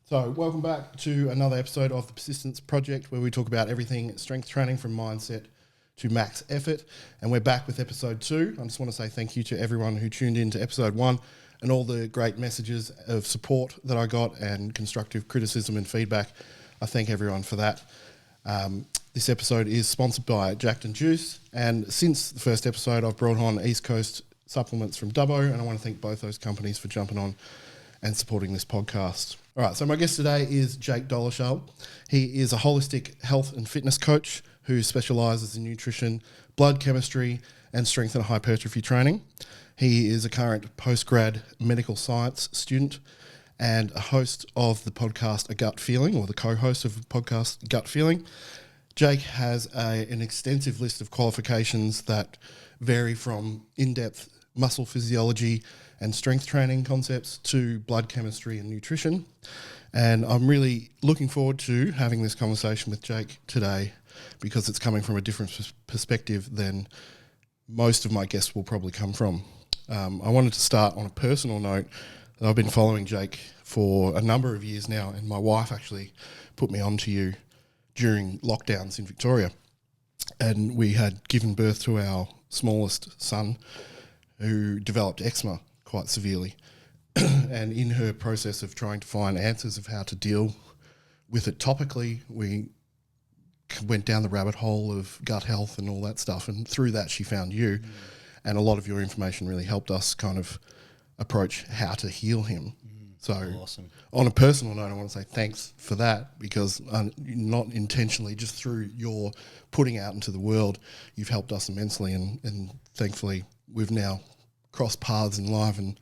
So, welcome back to another episode of the Persistence Project, where we talk about everything strength training from mindset to max effort. And we're back with episode 2. I just want to say thank you to everyone who tuned in to episode 1 and all the great messages of support that I got and constructive criticism and feedback. I thank everyone for that. This episode is sponsored by Jacked and Juice. And since the first episode, I've brought on East Coast supplements from Dubbo. And I want to thank both those companies for jumping on and supporting this podcast. All right, so my guest today is Jake Doleschal. He is a holistic health and fitness coach who specialises in nutrition, blood chemistry, and strength and hypertrophy training. He is a current postgrad medical science student and a host of the podcast A Gut Feeling, or the co-host of the podcast Gut Feeling. Jake has an extensive list of qualifications that vary from in-depth muscle physiology and strength training concepts to blood chemistry and nutrition. And I'm really looking forward to having this conversation with Jake today because it's coming from a different perspective than most of my guests will probably come from. I wanted to start on a personal note. I've been following Jake for a number of years now, and my wife actually put me onto you during lockdowns in Victoria. And we had given birth to our smallest son who developed eczema quite severely. And in her process of trying to find answers of how to deal with it topically, we went down the rabbit hole of gut health and all that stuff. And through that, she found you. And a lot of your information really helped us kind of approach how to heal him. So awesome. On a personal note, I want to say thanks for that because not intentionally, just through your putting out into the world, you've helped us immensely. And thankfully, we've now crossed paths in life and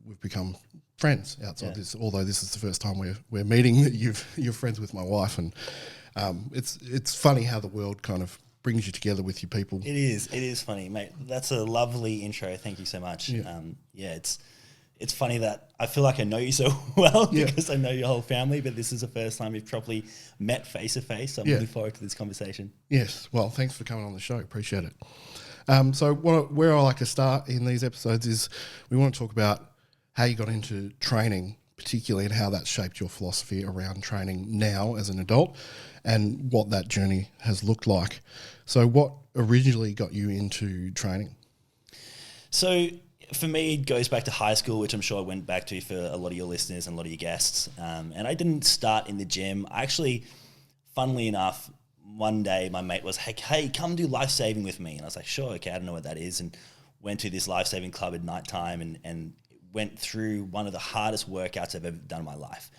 we've become friends outside this, although this is the first time we're meeting that you're friends with my wife. And it's funny how the world kind of brings you together with your people. It is funny, mate. That's a lovely intro. Thank you so much. Yeah. It's funny that I feel like I know you so well because I know your whole family, but this is the first time we've properly met face to face. So I'm looking forward to this conversation. Yes. Well, thanks for coming on the show. Appreciate it. So where I like to start in these episodes is we want to talk about how you got into training, particularly, and how that shaped your philosophy around training now as an adult and what that journey has looked like. So what originally got you into training? So for me, it goes back to high school, which I'm sure I went back to for a lot of your listeners and a lot of your guests. And I didn't start in the gym. I actually, funnily enough, one day my mate was like, hey, come do life saving with me. And I was like, sure, okay, I don't know what that is. And went to this life saving club at nighttime and went through one of the hardest workouts I've ever done in my life.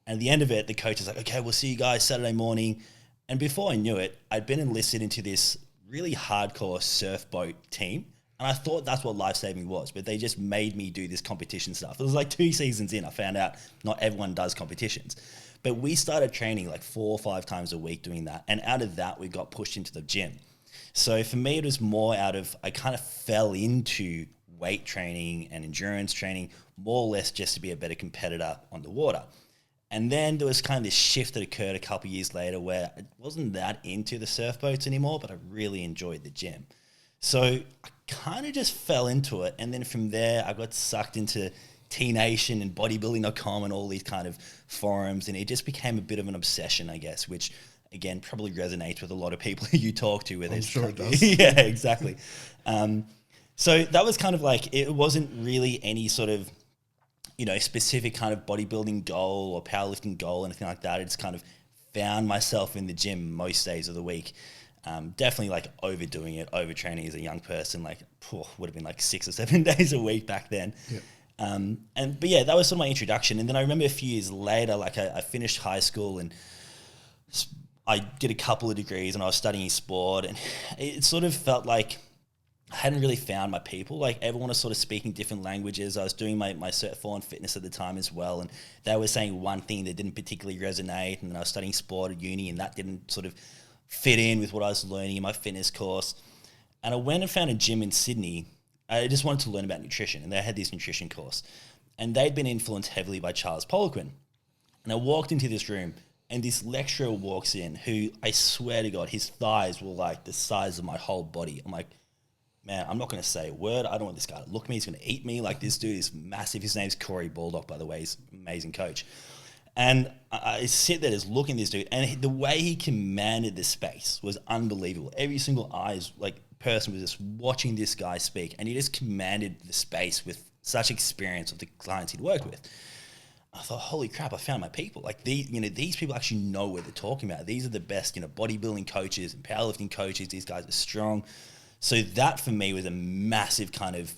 And at the end of it, the coach is like, okay, we'll see you guys Saturday morning. And before I knew it, I'd been enlisted into this really hardcore surf boat team. And I thought that's what life saving was, but they just made me do this competition stuff. It was like 2 seasons in, I found out not everyone does competitions. But we started training like 4 or 5 times a week doing that. And out of that, we got pushed into the gym. So for me, it was more out of, I kind of fell into weight training and endurance training, more or less just to be a better competitor on the water. And then there was kind of this shift that occurred a couple of years later where I wasn't that into the surf boats anymore, but I really enjoyed the gym. So I kind of just fell into it. And then from there, I got sucked into T-Nation and bodybuilding.com and all these kind of forums. And it just became a bit of an obsession, I guess, which again, probably resonates with a lot of people you talk to. I'm sure it does. Yeah, exactly. So that was kind of like, it wasn't really any sort of, specific kind of bodybuilding goal or powerlifting goal, anything like that. I just kind of found myself in the gym most days of the week. Definitely like overdoing it, overtraining as a young person, would have been like 6 or 7 days a week back then. Yeah. But yeah, that was sort of my introduction. And then I remember a few years later, I finished high school and I did a couple of degrees and I was studying sport, and it sort of felt like I hadn't really found my people. Like everyone was sort of speaking different languages. I was doing my Cert 4 in fitness at the time as well, and they were saying one thing that didn't particularly resonate, and then I was studying sport at uni and that didn't sort of fit in with what I was learning in my fitness course. And I went and found a gym in Sydney. I just wanted to learn about nutrition, and they had this nutrition course. And they'd been influenced heavily by Charles Poliquin. And I walked into this room, and this lecturer walks in who, I swear to God, his thighs were like the size of my whole body. I'm like, man, I'm not going to say a word. I don't want this guy to look at me. He's going to eat me. Like, this dude is massive. His name's Corey Baldock, by the way. He's an amazing coach. And I sit there just looking at this dude, and the way he commanded the space was unbelievable. Every single person was just watching this guy speak, and he just commanded the space with such experience of the clients he'd worked with. I thought, holy crap, I found my people. Like these people actually know what they're talking about. These are the best, bodybuilding coaches and powerlifting coaches. These guys are strong. So that for me was a massive kind of,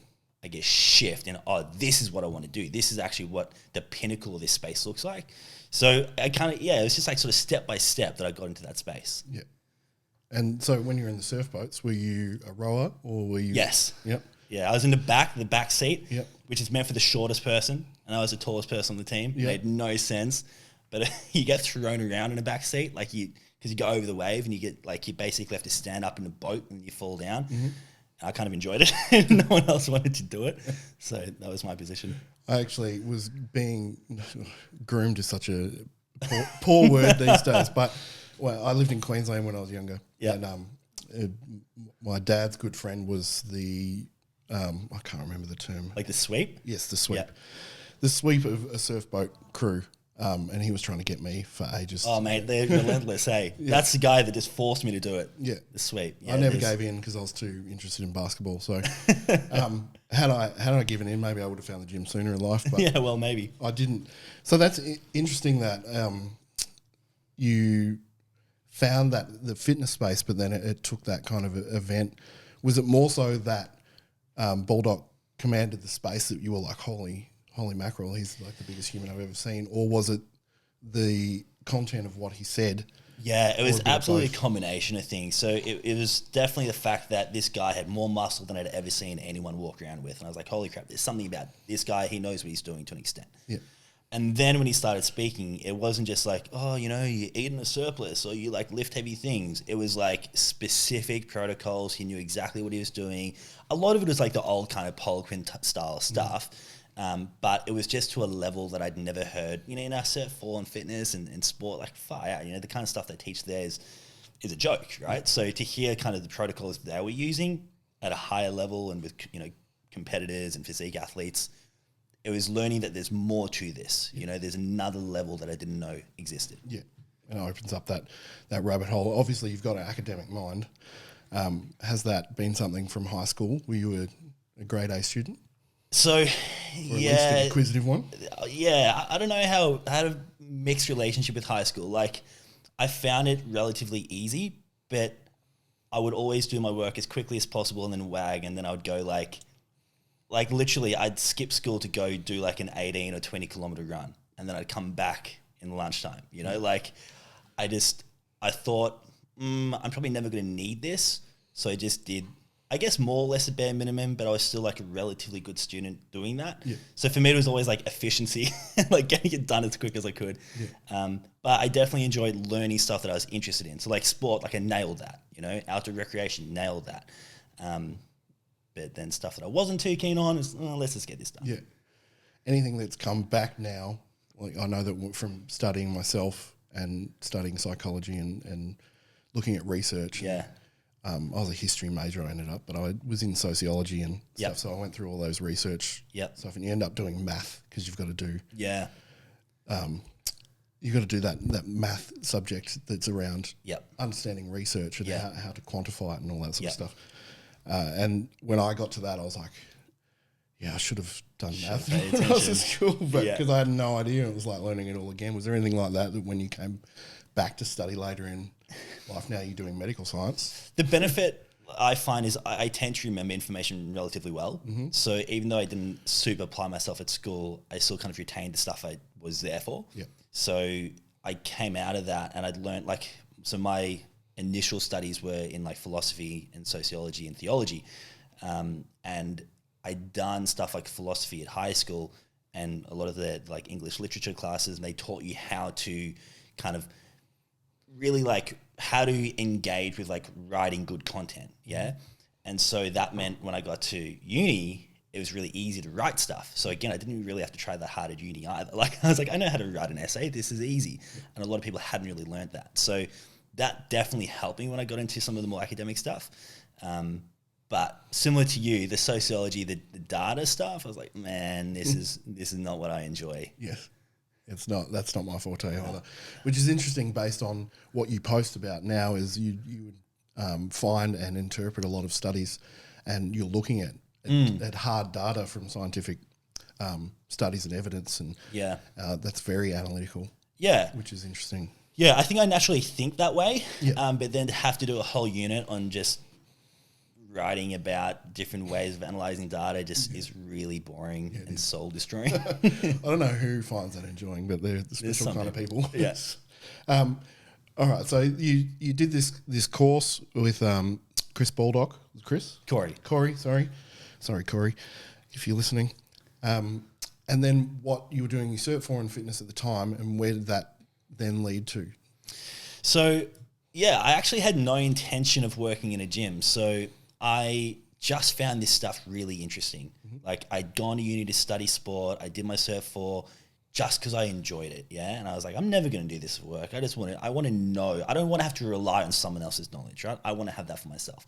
I guess, shift in, this is what I want to do. This is actually what the pinnacle of this space looks like. So I kind of, it was just like sort of step by step that I got into that space. Yeah. And so when you were in the surf boats, were you a rower or were you? Yes. Yep. Yeah, I was in the back seat, Yep. which is meant for the shortest person, and I was the tallest person on the team. Yep. Made no sense, but you get thrown around in a back seat, because you go over the wave and you basically have to stand up in the boat when you fall down. Mm-hmm. I kind of enjoyed it. No one else wanted to do it, so that was my position. I actually was being groomed is such a poor word these days, but I lived in Queensland when I was younger. Yeah. And my dad's good friend was the I can't remember the term. Like the sweep? Yes, the sweep. Yeah. The sweep of a surf boat crew. And he was trying to get me for ages. Oh, mate, they're relentless, hey? Yeah. That's the guy that just forced me to do it. Yeah. The sweep. Yeah, I never gave in because I was too interested in basketball. So had I given in, maybe I would have found the gym sooner in life. But yeah, well, maybe. I didn't. So that's interesting that you found that the fitness space, but then it took that kind of event. Was it more so that Baldock commanded the space that you were like, holy mackerel, he's like the biggest human I've ever seen? Or was it the content of what he said? Yeah, it was absolutely a combination of things. So it was definitely the fact that this guy had more muscle than I'd ever seen anyone walk around with. And I was like, holy crap, there's something about this guy. He knows what he's doing to an extent. Yeah. And then when he started speaking, it wasn't just like, you eat in a surplus or you lift heavy things. It was like specific protocols. He knew exactly what he was doing. A lot of it was like the old kind of Poliquin style stuff. But it was just to a level that I'd never heard, in our surf, fall and fitness and sport, like far out, the kind of stuff they teach there is a joke, right? So to hear kind of the protocols they were using at a higher level and with, competitors and physique athletes, it was learning that there's more to this. There's another level that I didn't know existed. Yeah, and it opens up that rabbit hole. Obviously, you've got an academic mind. Has that been something from high school? Were you a grade A student? So, or at least an inquisitive one? Yeah, I don't know how I had a mixed relationship with high school. Like, I found it relatively easy, but I would always do my work as quickly as possible and then wag, and then I would go like literally I'd skip school to go do like an 18 or 20 kilometer run, and then I'd come back in lunchtime, I thought, I'm probably never going to need this. So I just did, I guess, more or less a bare minimum, but I was still like a relatively good student doing that. Yeah. So for me, it was always like efficiency, like getting it done as quick as I could. Yeah. But I definitely enjoyed learning stuff that I was interested in. So like sport, like I nailed that, outdoor recreation, nailed that. But then stuff that I wasn't too keen on is, let's just get this done. Yeah. Anything that's come back now, like I know that from studying myself and studying psychology and looking at research. Yeah. I was a history major, I ended up, but I was in sociology and stuff, so I went through all those research stuff, and you end up doing math because you've got to do you've got to do that math subject that's around understanding research and how to quantify it and all that sort of stuff. And when I got to that, I was like, I should have done math when I was at school, but because I had no idea, it was like learning it all again. Was there anything like that when you came back to study later in life? Now you're doing medical science. The benefit I find is I tend to remember information relatively well. Mm-hmm. So even though I didn't super apply myself at school, I still kind of retained the stuff I was there for. Yeah. So I came out of that and I'd learned so my initial studies were in like philosophy and sociology and theology. And I'd done stuff like philosophy at high school and a lot of the like English literature classes, and they taught you how to kind of really like how to engage with like writing good content. Yeah. And so that meant when I got to uni, it was really easy to write stuff. So again, I didn't really have to try that hard at uni either. Like I was like, I know how to write an essay. This is easy. And a lot of people hadn't really learned that. So that definitely helped me when I got into some of the more academic stuff. But similar to you, the sociology, the data stuff, I was like, man, this is not what I enjoy. Yes. That's not my forte either. Which is interesting based on what you post about now. Is you would find and interpret a lot of studies, and you're looking at hard data from scientific studies and evidence, and that's very analytical. Yeah, which is interesting. Yeah, I think I naturally think that way, Yeah. but then to have to do a whole unit on just writing about different ways of analysing data just is really boring and soul destroying. I don't know who finds that enjoying, but they're the special kind of people. Yes. All right, so you did this course with Chris Baldock. Corey, sorry, Corey, if you're listening. And then what you were doing your Cert 4 in fitness at the time, and where did that then lead to? So, I actually had no intention of working in a gym. So I just found this stuff really interesting. Mm-hmm. Like, I'd gone to uni to study sport. I did my Cert 4 just because I enjoyed it, And I was like, I'm never going to do this for work. I want to know. I don't want to have to rely on someone else's knowledge, right? I want to have that for myself.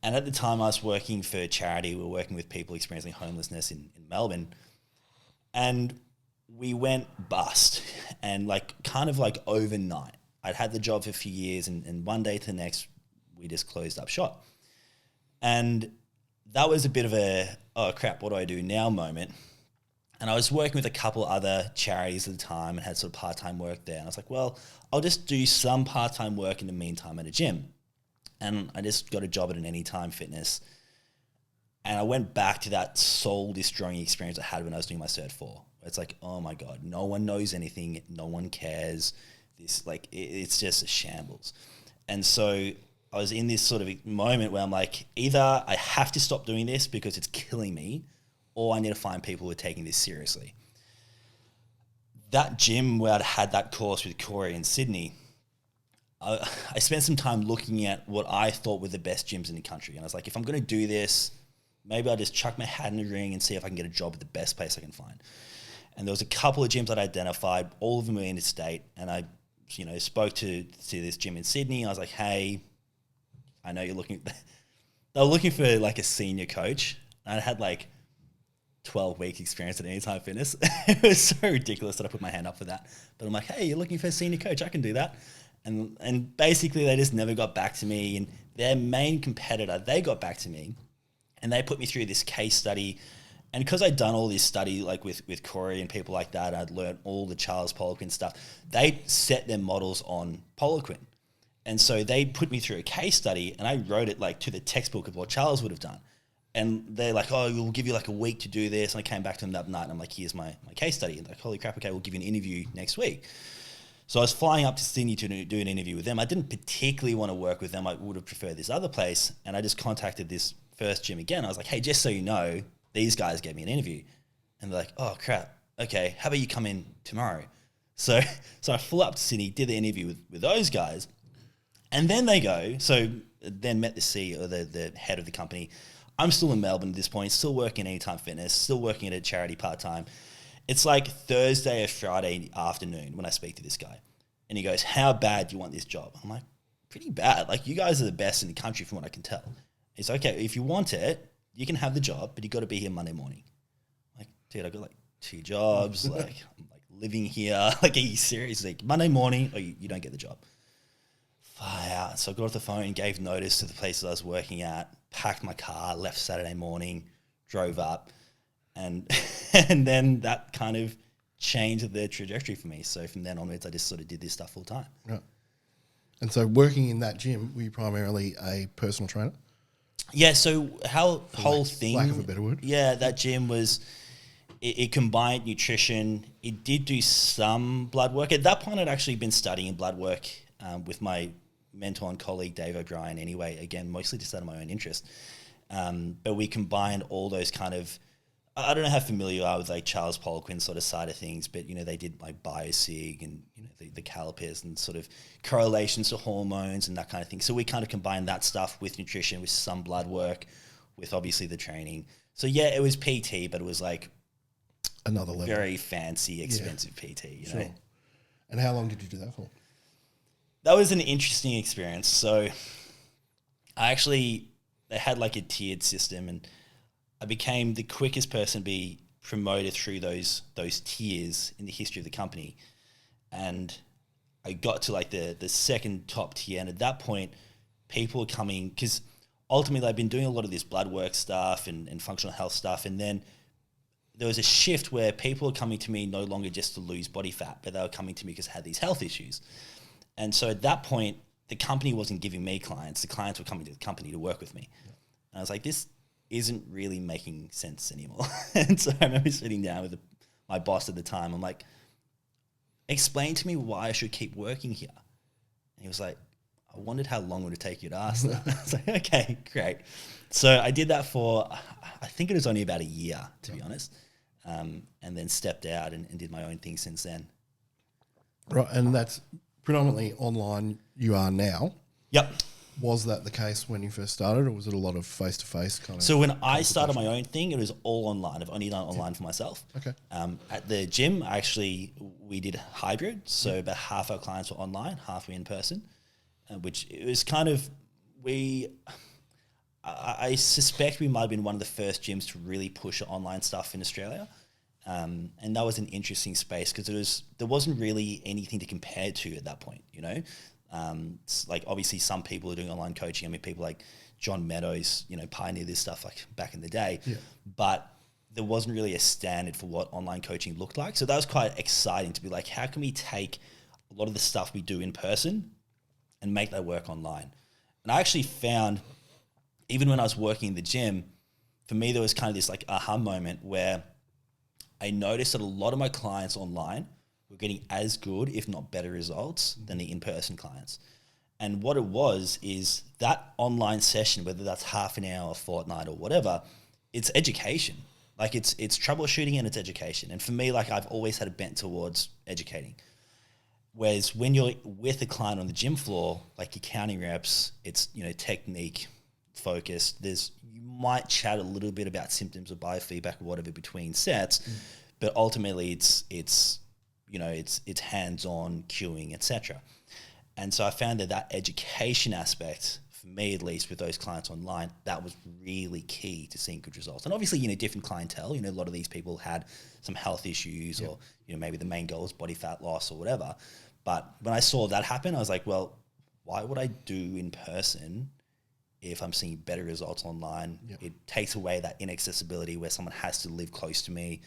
And at the time I was working for a charity. We were working with people experiencing homelessness in Melbourne. And we went bust. And kind of overnight. I'd had the job for a few years, and one day to the next, we just closed up shop. And that was a bit of a, oh crap, what do I do now moment. And I was working with a couple other charities at the time and had sort of part-time work there. And I was like, well, I'll just do some part-time work in the meantime at a gym. And I just got a job at an Anytime Fitness. And I went back to that soul-destroying experience I had when I was doing my Cert 4. It's like, oh my God, no one knows anything. No one cares. It's just a shambles. And so I was in this sort of moment where I'm like, either I have to stop doing this because it's killing me, or I need to find people who are taking this seriously. That gym where I'd had that course with Corey in Sydney, I spent some time looking at what I thought were the best gyms in the country. And I was like, if I'm going to do this, maybe I'll just chuck my hat in the ring and see if I can get a job at the best place I can find. And there was a couple of gyms I'd identified, all of them were interstate. And I, spoke to this gym in Sydney. I was like, hey, I know you're looking. They were looking for a senior coach. And I had 12 weeks experience at Anytime Fitness. It was so ridiculous that I put my hand up for that. But I'm like, hey, you're looking for a senior coach. I can do that. And basically they just never got back to me. And their main competitor, they got back to me and they put me through this case study. And because I'd done all this study with Corey and people like that, I'd learned all the Charles Poliquin stuff. They set their models on Poliquin. And so they put me through a case study and I wrote it to the textbook of what Charles would have done. And they're like, oh, we'll give you a week to do this. And I came back to them that night and I'm like, here's my case study. And they're like, holy crap, okay, we'll give you an interview next week. So I was flying up to Sydney to do an interview with them. I didn't particularly want to work with them. I would have preferred this other place. And I just contacted this first gym again. I was like, hey, just so you know, these guys gave me an interview. And they're like, oh crap, okay, how about you come in tomorrow? So I flew up to Sydney, did the interview with those guys. And then they go, then met the CEO, the head of the company. I'm still in Melbourne at this point, still working at Anytime Fitness, still working at a charity part-time. It's Thursday or Friday afternoon when I speak to this guy. And he goes, how bad do you want this job? I'm like, pretty bad. You guys are the best in the country from what I can tell. He's okay, if you want it, you can have the job, but you got to be here Monday morning. I'm like, dude, I got 2 jobs. I'm living here. Are you serious? He's like, Monday morning, or you don't get the job. Fly out. So I got off the phone and gave notice to the places I was working at, packed my car, left Saturday morning, drove up. And then that kind of changed the trajectory for me. So from then onwards, I just sort of did this stuff full time. Right. And so working in that gym, were you primarily a personal trainer? Yeah, so whole thing... Lack of a better word. Yeah, that gym was... It combined nutrition. It did do some blood work. At that point, I'd actually been studying blood work with my mentor and colleague, Dave O'Brien, anyway. Again, mostly just out of my own interest. But we combined all those kind of... I don't know how familiar you are with Charles Poliquin sort of side of things, but, they did biosig and, the calipers and sort of correlations to hormones and that kind of thing. So we kind of combined that stuff with nutrition, with some blood work, with obviously the training. So yeah, it was PT, but it was another level. Very fancy, expensive PT, you know. And how long did you do that for? That was an interesting experience. So they had a tiered system and I became the quickest person to be promoted through those tiers in the history of the company. And I got to like the second top tier. And at that point, people were coming, because ultimately I've been doing a lot of this blood work stuff and functional health stuff. And then there was a shift where people were coming to me no longer just to lose body fat, but they were coming to me because I had these health issues. And so at that point, the company wasn't giving me clients. The clients were coming to the company to work with me. Yeah. And I was like, this isn't really making sense anymore. And so I remember sitting down with my boss at the time. I'm like, explain to me why I should keep working here. And he was like, I wondered how long would it take you to ask that. I was like, okay, great. So I did that for, I think it was only about a year, to be honest, and then stepped out and did my own thing since then. Right, and that's predominantly online you are now. Yep. Was that the case when you first started, or was it a lot of face-to-face kind of? So when I started my own thing, it was all online. I've only done it online for myself. Okay. At the gym, we did hybrid. So about half our clients were online, half were in person, which it was kind of, I suspect we might have been one of the first gyms to really push online stuff in Australia. And that was an interesting space because there wasn't really anything to compare to at that point, you know? It's like obviously some people are doing online coaching. I mean, people like John Meadows, you know, pioneered this stuff like back in the day, but there wasn't really a standard for what online coaching looked like. So that was quite exciting to be like, how can we take a lot of the stuff we do in person and make that work online? And I actually found, even when I was working in the gym, for me, there was kind of this like aha moment where I noticed that a lot of my clients online were getting as good, if not better results than the in-person clients. And what it was is that online session, whether that's half an hour, a fortnight or whatever, it's education. Like it's troubleshooting and it's education. And for me, like I've always had a bent towards educating. Whereas when you're with a client on the gym floor, like your counting reps, it's, you know, technique focused. You might chat a little bit about symptoms or biofeedback or whatever between sets, but ultimately it's you know, it's hands-on cueing, etc. And so I found that education aspect, for me at least, with those clients online, that was really key to seeing good results. And obviously, you know, different clientele, you know, a lot of these people had some health issues or, you know, maybe the main goal is body fat loss or whatever. But when I saw that happen, I was like, well, why would I do in person if I'm seeing better results online? It takes away that inaccessibility where someone has to live close to me.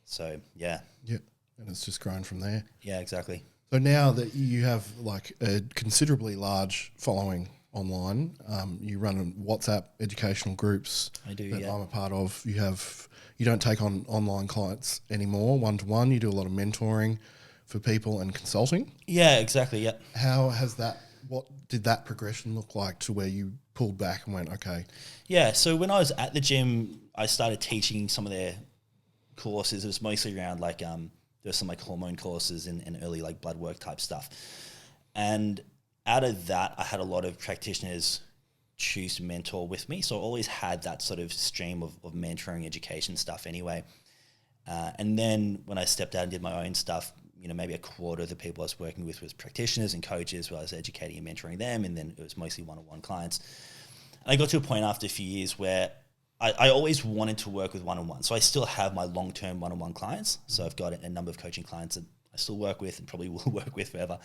So, yeah. Yep. And it's just grown from there. Yeah, exactly. So now that you have like a considerably large following online, you run WhatsApp educational groups. I do, that I'm a part of. You don't take on online clients anymore, one-to-one. You do a lot of mentoring for people and consulting. Yeah, exactly. Yeah. How has that? What did that progression look like to where you pulled back and went, okay? Yeah. So when I was at the gym, I started teaching some of their courses. It was mostly around like there were some like hormone courses and early like blood work type stuff. And out of that, I had a lot of practitioners choose to mentor with me. So I always had that sort of stream of mentoring education stuff anyway. And then when I stepped out and did my own stuff, you know, maybe a quarter of the people I was working with was practitioners and coaches where I was educating and mentoring them. And then it was mostly one-on-one clients. And I got to a point after a few years where I always wanted to work with one-on-one. So I still have my long-term one-on-one clients. So I've got a number of coaching clients that I still work with and probably will work with forever,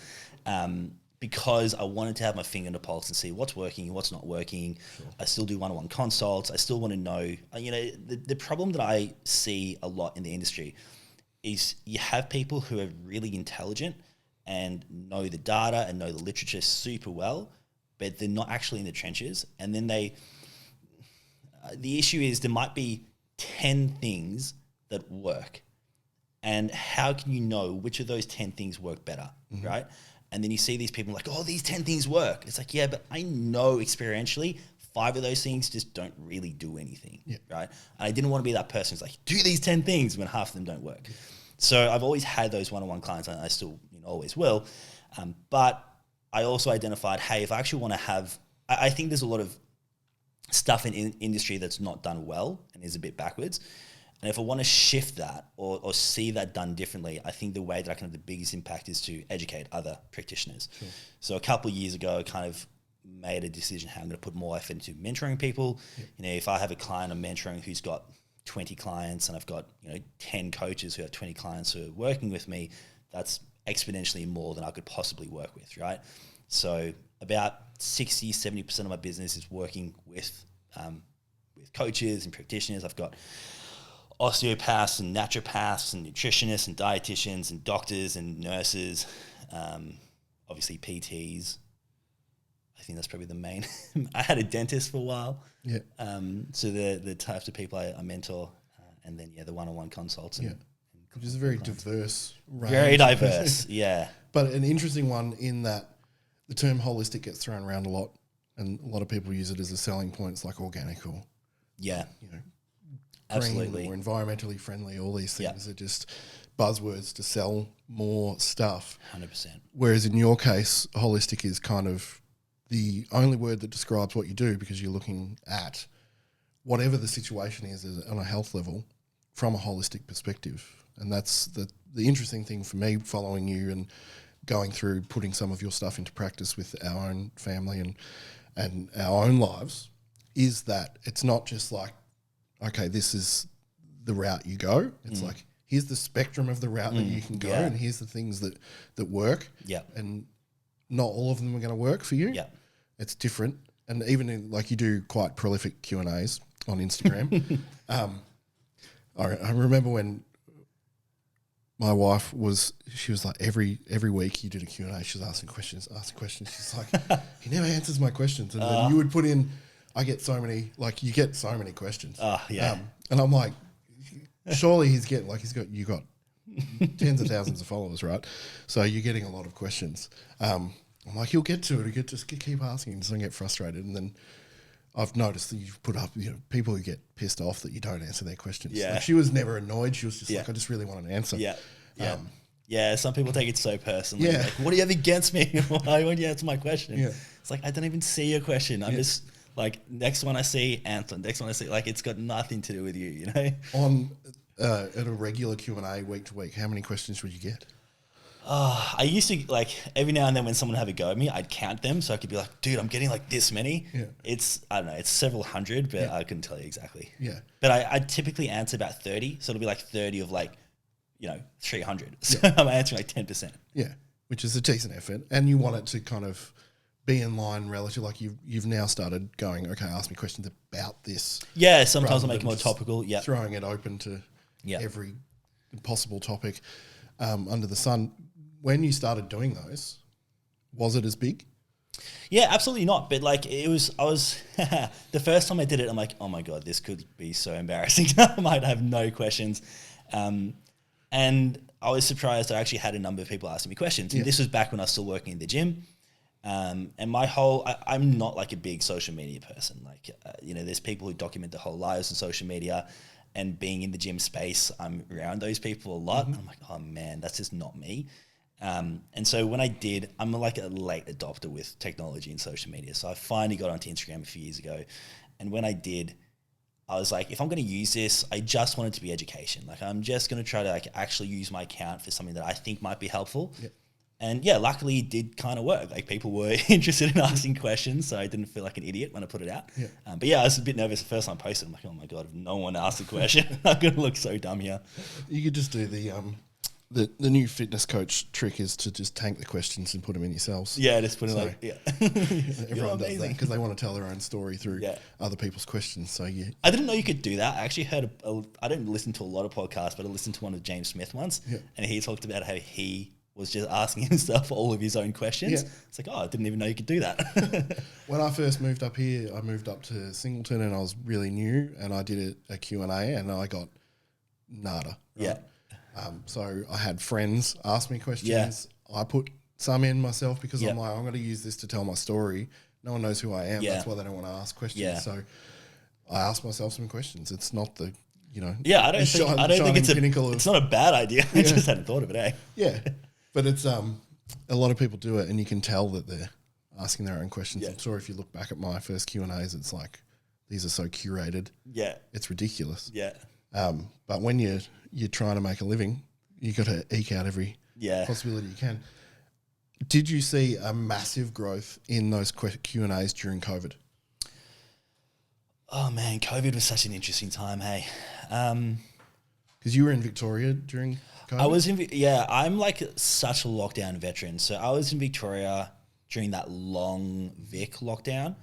because I wanted to have my finger on the pulse and see what's working and what's not working. Sure. I still do one-on-one consults. I still want to know, you know, the problem that I see a lot in the industry is you have people who are really intelligent and know the data and know the literature super well, but they're not actually in the trenches. And then the issue is there might be 10 things that work. And how can you know which of those 10 things work better, right? And then you see these people like, oh, these 10 things work. It's like, yeah, but I know experientially 5 of those things just don't really do anything, right? And I didn't want to be that person who's like, do these 10 things when half of them don't work. So I've always had those one-on-one clients, and I still always will. But I also identified, hey, if I actually want to have, I think there's a lot of stuff in industry that's not done well and is a bit backwards. And if I want to shift that or see that done differently, I think the way that I can have the biggest impact is to educate other practitioners. Sure. So a couple of years ago, I kind of made a decision how I'm going to put more effort into mentoring people. You know, if I have a client I'm mentoring who's got 20 clients and I've got 10 coaches who have 20 clients who are working with me, that's exponentially more than I could possibly work with, right? So about 60-70% of my business is working with coaches and practitioners. I've got osteopaths and naturopaths and nutritionists and dietitians and doctors and nurses, obviously PTs. I think that's probably the main. I had a dentist for a while. Yeah. So the types of people I mentor, and then the one-on-one consults. And, which is a very diverse range. Very diverse, yeah. But an interesting one in that the term holistic gets thrown around a lot, and a lot of people use it as a selling point. It's like organic or absolutely, green or environmentally friendly. All these things are just buzzwords to sell more stuff. 100%. Whereas in your case, holistic is kind of the only word that describes what you do, because you're looking at whatever the situation is on a health level from a holistic perspective. And that's the interesting thing for me, following you and going through putting some of your stuff into practice with our own family and our own lives, is that it's not just like, okay, this is the route you go. It's like, here's the spectrum of the route that you can go, and here's the things that work. Yeah. And not all of them are going to work for you. Yeah. It's different. And even you do quite prolific Q&As on Instagram. I remember when my wife she was like, every week you did a Q&A, she was asking questions. She's like, he never answers my questions. And then you would put in, I get so many, you get so many questions. And I'm like, surely you got tens of thousands of followers, right? So you're getting a lot of questions. I'm like, he'll get to it. Just keep asking, just don't get frustrated. And then I've noticed that you've put up, people who get pissed off that you don't answer their questions. Yeah. She was never annoyed. She was just like, I just really want an answer. Yeah. Yeah. Some people take it so personally. Yeah. Like, what do you have against me? Why won't you answer my question? Yeah. It's like, I don't even see your question. I'm just next one I see, answer. Next one I see, it's got nothing to do with you, On at a regular Q&A week to week, how many questions would you get? I used to, every now and then when someone would have a go at me, I'd count them, so I could be like, dude, I'm getting this many. Yeah. It's, I don't know, it's several hundred, but I couldn't tell you exactly. Yeah. But I typically answer about 30, so it'll be 30 of 300. So I'm answering 10%. Yeah, which is a decent effort. And you want it to kind of be in line relative, you've now started going, okay, ask me questions about this. Yeah, sometimes I'll make it more topical. Yeah. Throwing it open to every possible topic under the sun. When you started doing those, was it as big? Yeah, absolutely not. But I was the first time I did it, I'm like, oh my God, this could be so embarrassing. I might have no questions. And I was surprised I actually had a number of people asking me questions. And this was back when I was still working in the gym. And my whole, I'm not a big social media person. There's people who document their whole lives on social media, and being in the gym space, I'm around those people a lot. Mm-hmm. I'm like, oh man, that's just not me. And so when I did, I'm a late adopter with technology and social media. So I finally got onto Instagram a few years ago. And when I did, I was like, if I'm going to use this, I just want it to be education. I'm just going to try to actually use my account for something that I think might be helpful. Yep. And luckily it did kind of work. People were interested in asking questions, so I didn't feel like an idiot when I put it out. Yeah. But I was a bit nervous the first time I posted. I'm like, oh my God, if no one asks a question, I'm going to look so dumb here. You could just do the new fitness coach trick is to just tank the questions and put them in yourselves. Yeah, just put it everyone does that because they want to tell their own story through other people's questions. So I didn't know you could do that. I actually heard, I don't listen to a lot of podcasts, but I listened to one with James Smith once, and he talked about how he was just asking himself all of his own questions. Yeah. It's like, I didn't even know you could do that. When I first moved up here, I moved up to Singleton and I was really new, and I did a Q&A and I got nada. Right? Yeah. So I had friends ask me questions. Yeah. I put some in myself because I'm like, I'm going to use this to tell my story. No one knows who I am. Yeah. That's why they don't want to ask questions. Yeah. So I asked myself some questions. It's not the, I don't think it's not a bad idea. I just hadn't thought of it, eh? Yeah. But it's a lot of people do it, and you can tell that they're asking their own questions. Yeah. I'm sure if you look back at my first Q&As, it's like, these are so curated. Yeah. It's ridiculous. Yeah. But when you're trying to make a living, you got to eke out every possibility you can. Did you see a massive growth in those Q&As during COVID? Oh man, COVID was such an interesting time, hey. Because you were in Victoria during COVID? I'm like such a lockdown veteran. So I was in Victoria during that long Vic lockdown.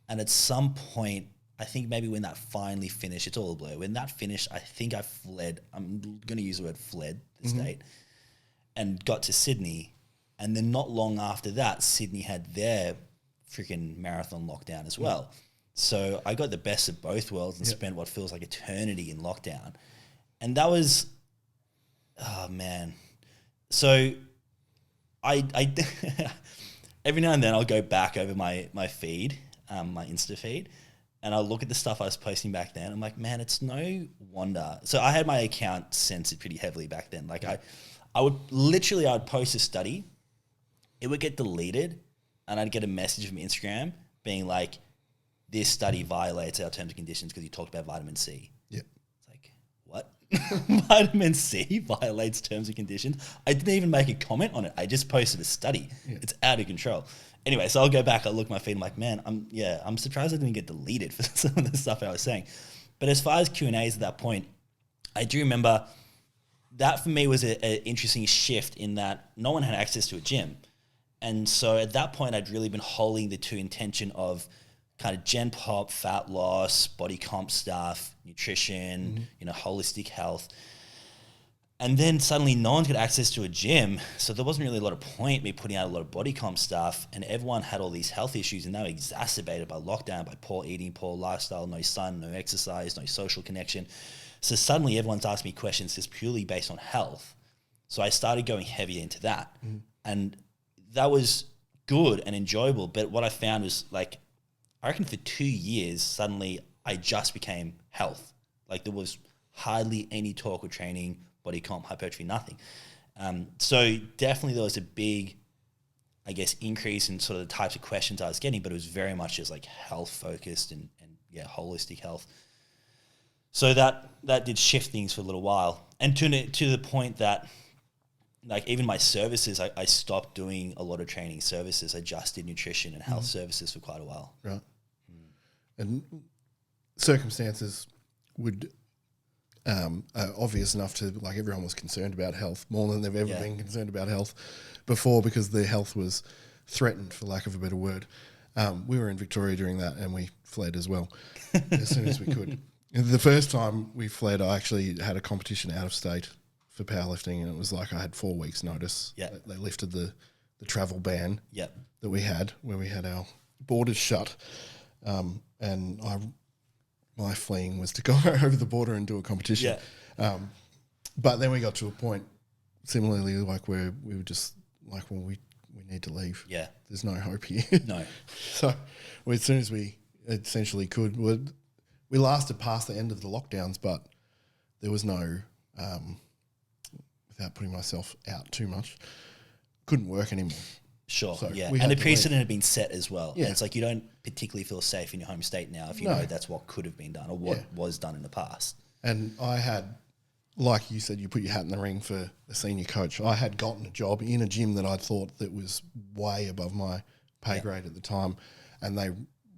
And at some point, I think maybe when that finally finished, it's all a blur. When that finished, I think I fled. I'm going to use the word fled the state and got to Sydney. And then not long after that, Sydney had their freaking marathon lockdown as well. So I got the best of both worlds and spent what feels like eternity in lockdown. And that was, oh man. So I every now and then I'll go back over my feed, my Insta feed, and I'll look at the stuff I was posting back then. I'm like, man, it's no wonder. So I had my account censored pretty heavily back then. Like I would post a study, it would get deleted, and I'd get a message from Instagram being like, this study violates our terms and conditions because you talked about vitamin C. Yeah. It's like, what? Vitamin C violates terms and conditions? I didn't even make a comment on it. I just posted a study. Yeah. It's out of control. Anyway, so I'll go back, I'll look at my feed, I'm like, man, I'm surprised I didn't get deleted for some of the stuff I was saying. But as far as Q&As at that point, I do remember that for me was an interesting shift in that no one had access to a gym. And so at that point, I'd really been holding the two intention of kind of gen pop, fat loss, body comp stuff, nutrition, holistic health. And then suddenly no one's got access to a gym. So there wasn't really a lot of point me putting out a lot of body comp stuff. And everyone had all these health issues, and they were exacerbated by lockdown, by poor eating, poor lifestyle, no sun, no exercise, no social connection. So suddenly everyone's asking me questions just purely based on health. So I started going heavier into that. And that was good and enjoyable. But what I found was like, I reckon for 2 years, suddenly I just became health. Like there was hardly any talk of training, body comp, hypertrophy, nothing. So definitely there was a big, I guess, increase in sort of the types of questions I was getting, but it was very much just like health focused and holistic health. So that did shift things for a little while. And to the point that like even my services, I stopped doing a lot of training services. I just did nutrition and health services for quite a while. Right. And circumstances would are obvious enough to, like, everyone was concerned about health more than they've ever been concerned about health before, because their health was threatened, for lack of a better word. We were in Victoria during that, and we fled as well as soon as we could. The first time we fled, I actually had a competition out of state for powerlifting, and it was like I had 4 weeks' notice. Yeah. They lifted the travel ban that we had, where we had our borders shut, and my fleeing was to go over the border and do a competition. Yeah. But then we got to a point, similarly, like where we were just like, well, we need to leave. Yeah. There's no hope here. No. So as soon as we essentially could, we lasted past the end of the lockdowns, but there was no, without putting myself out too much, couldn't work anymore. Sure, so yeah. And the precedent had been set as well. Yeah. And it's like you don't particularly feel safe in your home state now if you know that's what could have been done or what was done in the past. And I had, like you said, you put your hat in the ring for the senior coach. I had gotten a job in a gym that I thought that was way above my pay grade at the time, and they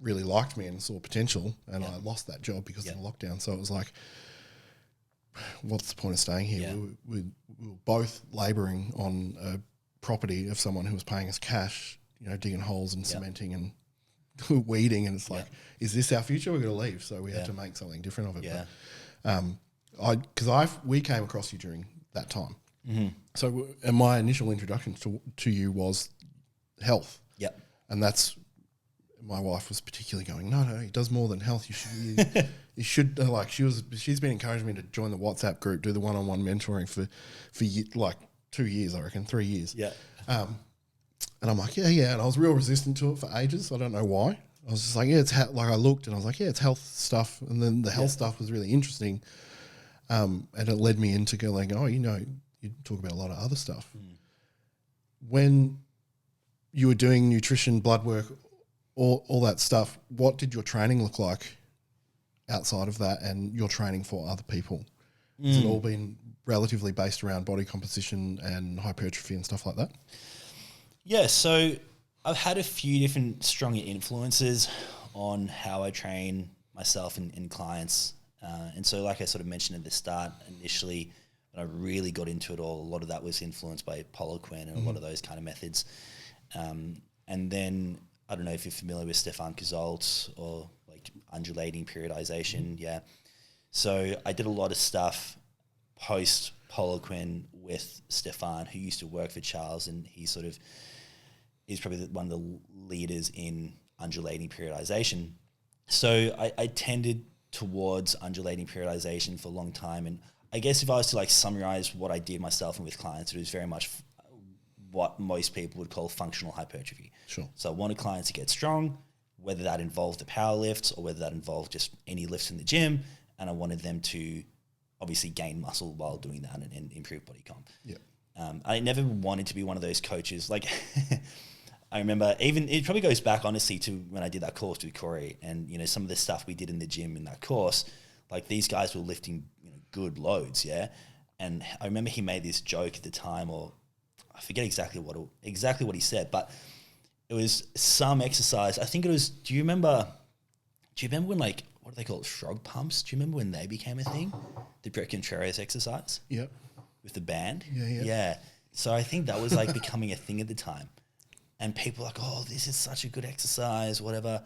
really liked me and saw potential, and I lost that job because of the lockdown. So it was like, what's the point of staying here? Yeah. We were both labouring on a property of someone who was paying us cash, digging holes and cementing and weeding, and it's like, is this our future? We're going to leave, so we had to make something different of it. Yeah. But, we came across you during that time. Mm-hmm. So, and my initial introduction to you was health. Yep. And that's, my wife was particularly going, no, he does more than health. You should like, she's been encouraging me to join the WhatsApp group, do the one-on-one mentoring for like 2 years, I reckon, 3 years. Yeah. And I'm like, yeah. And I was real resistant to it for ages. I don't know why. I was just like, it's like, I looked and I was like, it's health stuff. And then the health stuff was really interesting. And it led me into going, you talk about a lot of other stuff. When you were doing nutrition, blood work, all that stuff, what did your training look like outside of that, and your training for other people? Has it all been relatively based around body composition and hypertrophy and stuff like that? Yeah, so I've had a few different strong influences on how I train myself and clients. And so, like I sort of mentioned at the start, initially, when I really got into it all, a lot of that was influenced by Poliquin and a lot of those kind of methods. And then, I don't know if you're familiar with Stefan Cazolt's or like undulating periodization. Yeah. So I did a lot of stuff post Poliquin with Stefan, who used to work for Charles, and he's probably one of the leaders in undulating periodization. So I tended towards undulating periodization for a long time. And I guess if I was to like summarize what I did myself and with clients, it was very much what most people would call functional hypertrophy. Sure. So I wanted clients to get strong, whether that involved the power lifts or whether that involved just any lifts in the gym. And I wanted them to obviously gain muscle while doing that and improve body comp. Yeah. I never wanted to be one of those coaches. Like I remember even, it probably goes back honestly to when I did that course with Corey, and, you know, some of the stuff we did in the gym in that course, like these guys were lifting, you know, good loads. Yeah. And I remember he made this joke at the time, or I forget exactly what he said, but it was some exercise. I think it was, do you remember when, like, what do they call it? Shrug pumps. Do you remember when they became a thing? The Brett Contreras exercise? Yep. With the band? Yeah. Yeah. So I think that was like becoming a thing at the time. And people were like, oh, this is such a good exercise, whatever.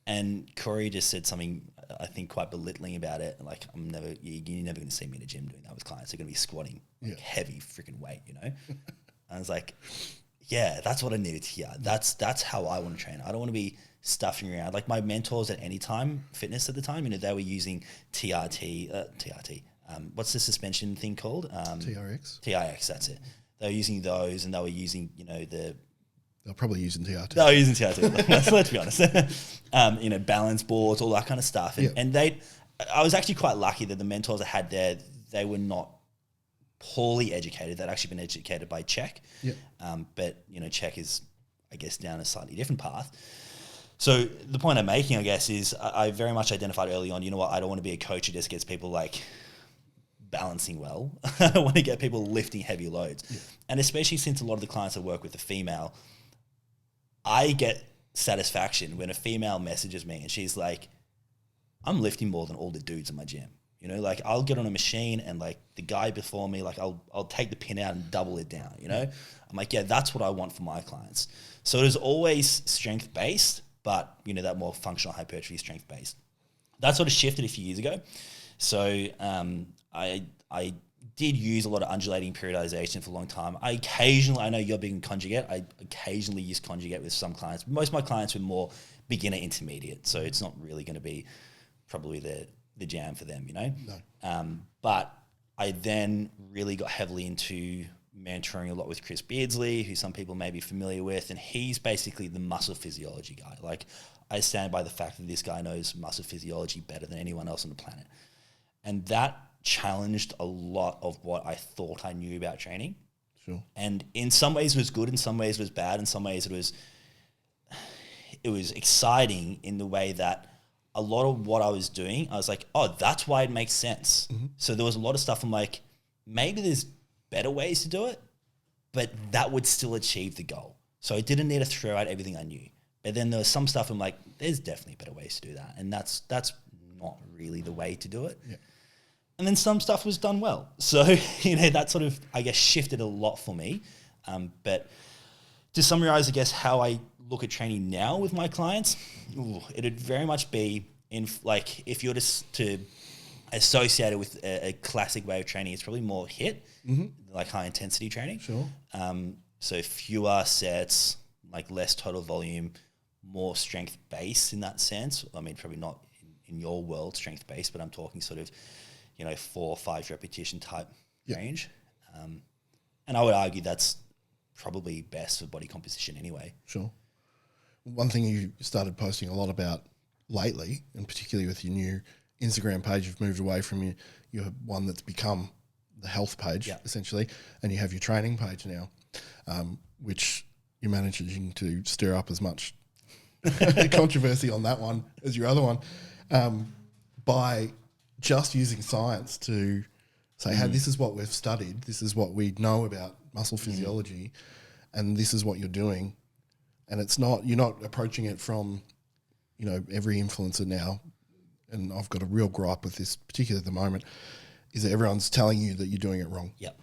And Corey just said something, I think, quite belittling about it. Like, you're never going to see me in a gym doing that with clients. They're going to be squatting like heavy freaking weight, you know? I was like, yeah, that's what I needed to hear. That's how I want to train. I don't want to be stuffing around. Like my mentors at Anytime Fitness at the time, you know, they were using TRT. What's the suspension thing called? TRX. TRX, that's it. They were using those, and they were using, you know, they're probably using TRT. They were using TRT. Let's be honest. You know, balance boards, all that kind of stuff. And I was actually quite lucky that the mentors I had there, they were not poorly educated. They'd actually been educated by Czech. Yep. But, you know, Czech is, I guess, down a slightly different path. So the point I'm making, I guess, is I very much identified early on, you know what, I don't want to be a coach who just gets people like balancing well. I want to get people lifting heavy loads. Yeah. And especially since a lot of the clients I work with are female, I get satisfaction when a female messages me and she's like, I'm lifting more than all the dudes in my gym. You know, like I'll get on a machine and like the guy before me, like I'll take the pin out and double it down, you know? I'm like, yeah, that's what I want for my clients. So it is always strength based, but you know, that more functional hypertrophy strength based. That sort of shifted a few years ago. So I did use a lot of undulating periodization for a long time. I know you're big in conjugate. I occasionally use conjugate with some clients. Most of my clients were more beginner intermediate. So it's not really going to be probably the jam for them, you know? No. But I then really got heavily into mentoring a lot with Chris Beardsley, who some people may be familiar with, and he's basically the muscle physiology guy. Like, I stand by the fact that this guy knows muscle physiology better than anyone else on the planet. And that challenged a lot of what I thought I knew about training. Sure. And in some ways it was good, in some ways it was bad, in some ways it was exciting in the way that a lot of what I was doing, I was like, oh, that's why it makes sense. Mm-hmm. So there was a lot of stuff I'm like, maybe there's better ways to do it, but that would still achieve the goal. So I didn't need to throw out everything I knew. But then there was some stuff I'm like, there's definitely better ways to do that. And that's not really the way to do it. Yeah. And then some stuff was done well. So, you know, that sort of, I guess, shifted a lot for me. But to summarize, I guess, how I look at training now with my clients, it'd very much be in like, if you're just to associate it with a classic way of training, it's probably more HIIT, like high intensity training. Sure. So fewer sets, like less total volume, more strength base in that sense. I mean, probably not in your world strength base, but I'm talking sort of, you know, 4 or 5 repetition type range. And I would argue that's probably best for body composition anyway. Sure. One thing you started posting a lot about lately, and particularly with your new Instagram page, you've moved away from your one that's become the health page, essentially, and you have your training page now, which you're managing to stir up as much controversy on that one as your other one, by just using science to say, hey, this is what we've studied, this is what we know about muscle physiology, and this is what you're doing. And it's not, you're not approaching it from, you know, every influencer now and I've got a real gripe with this, particularly at the moment, is that everyone's telling you that you're doing it wrong. Yep.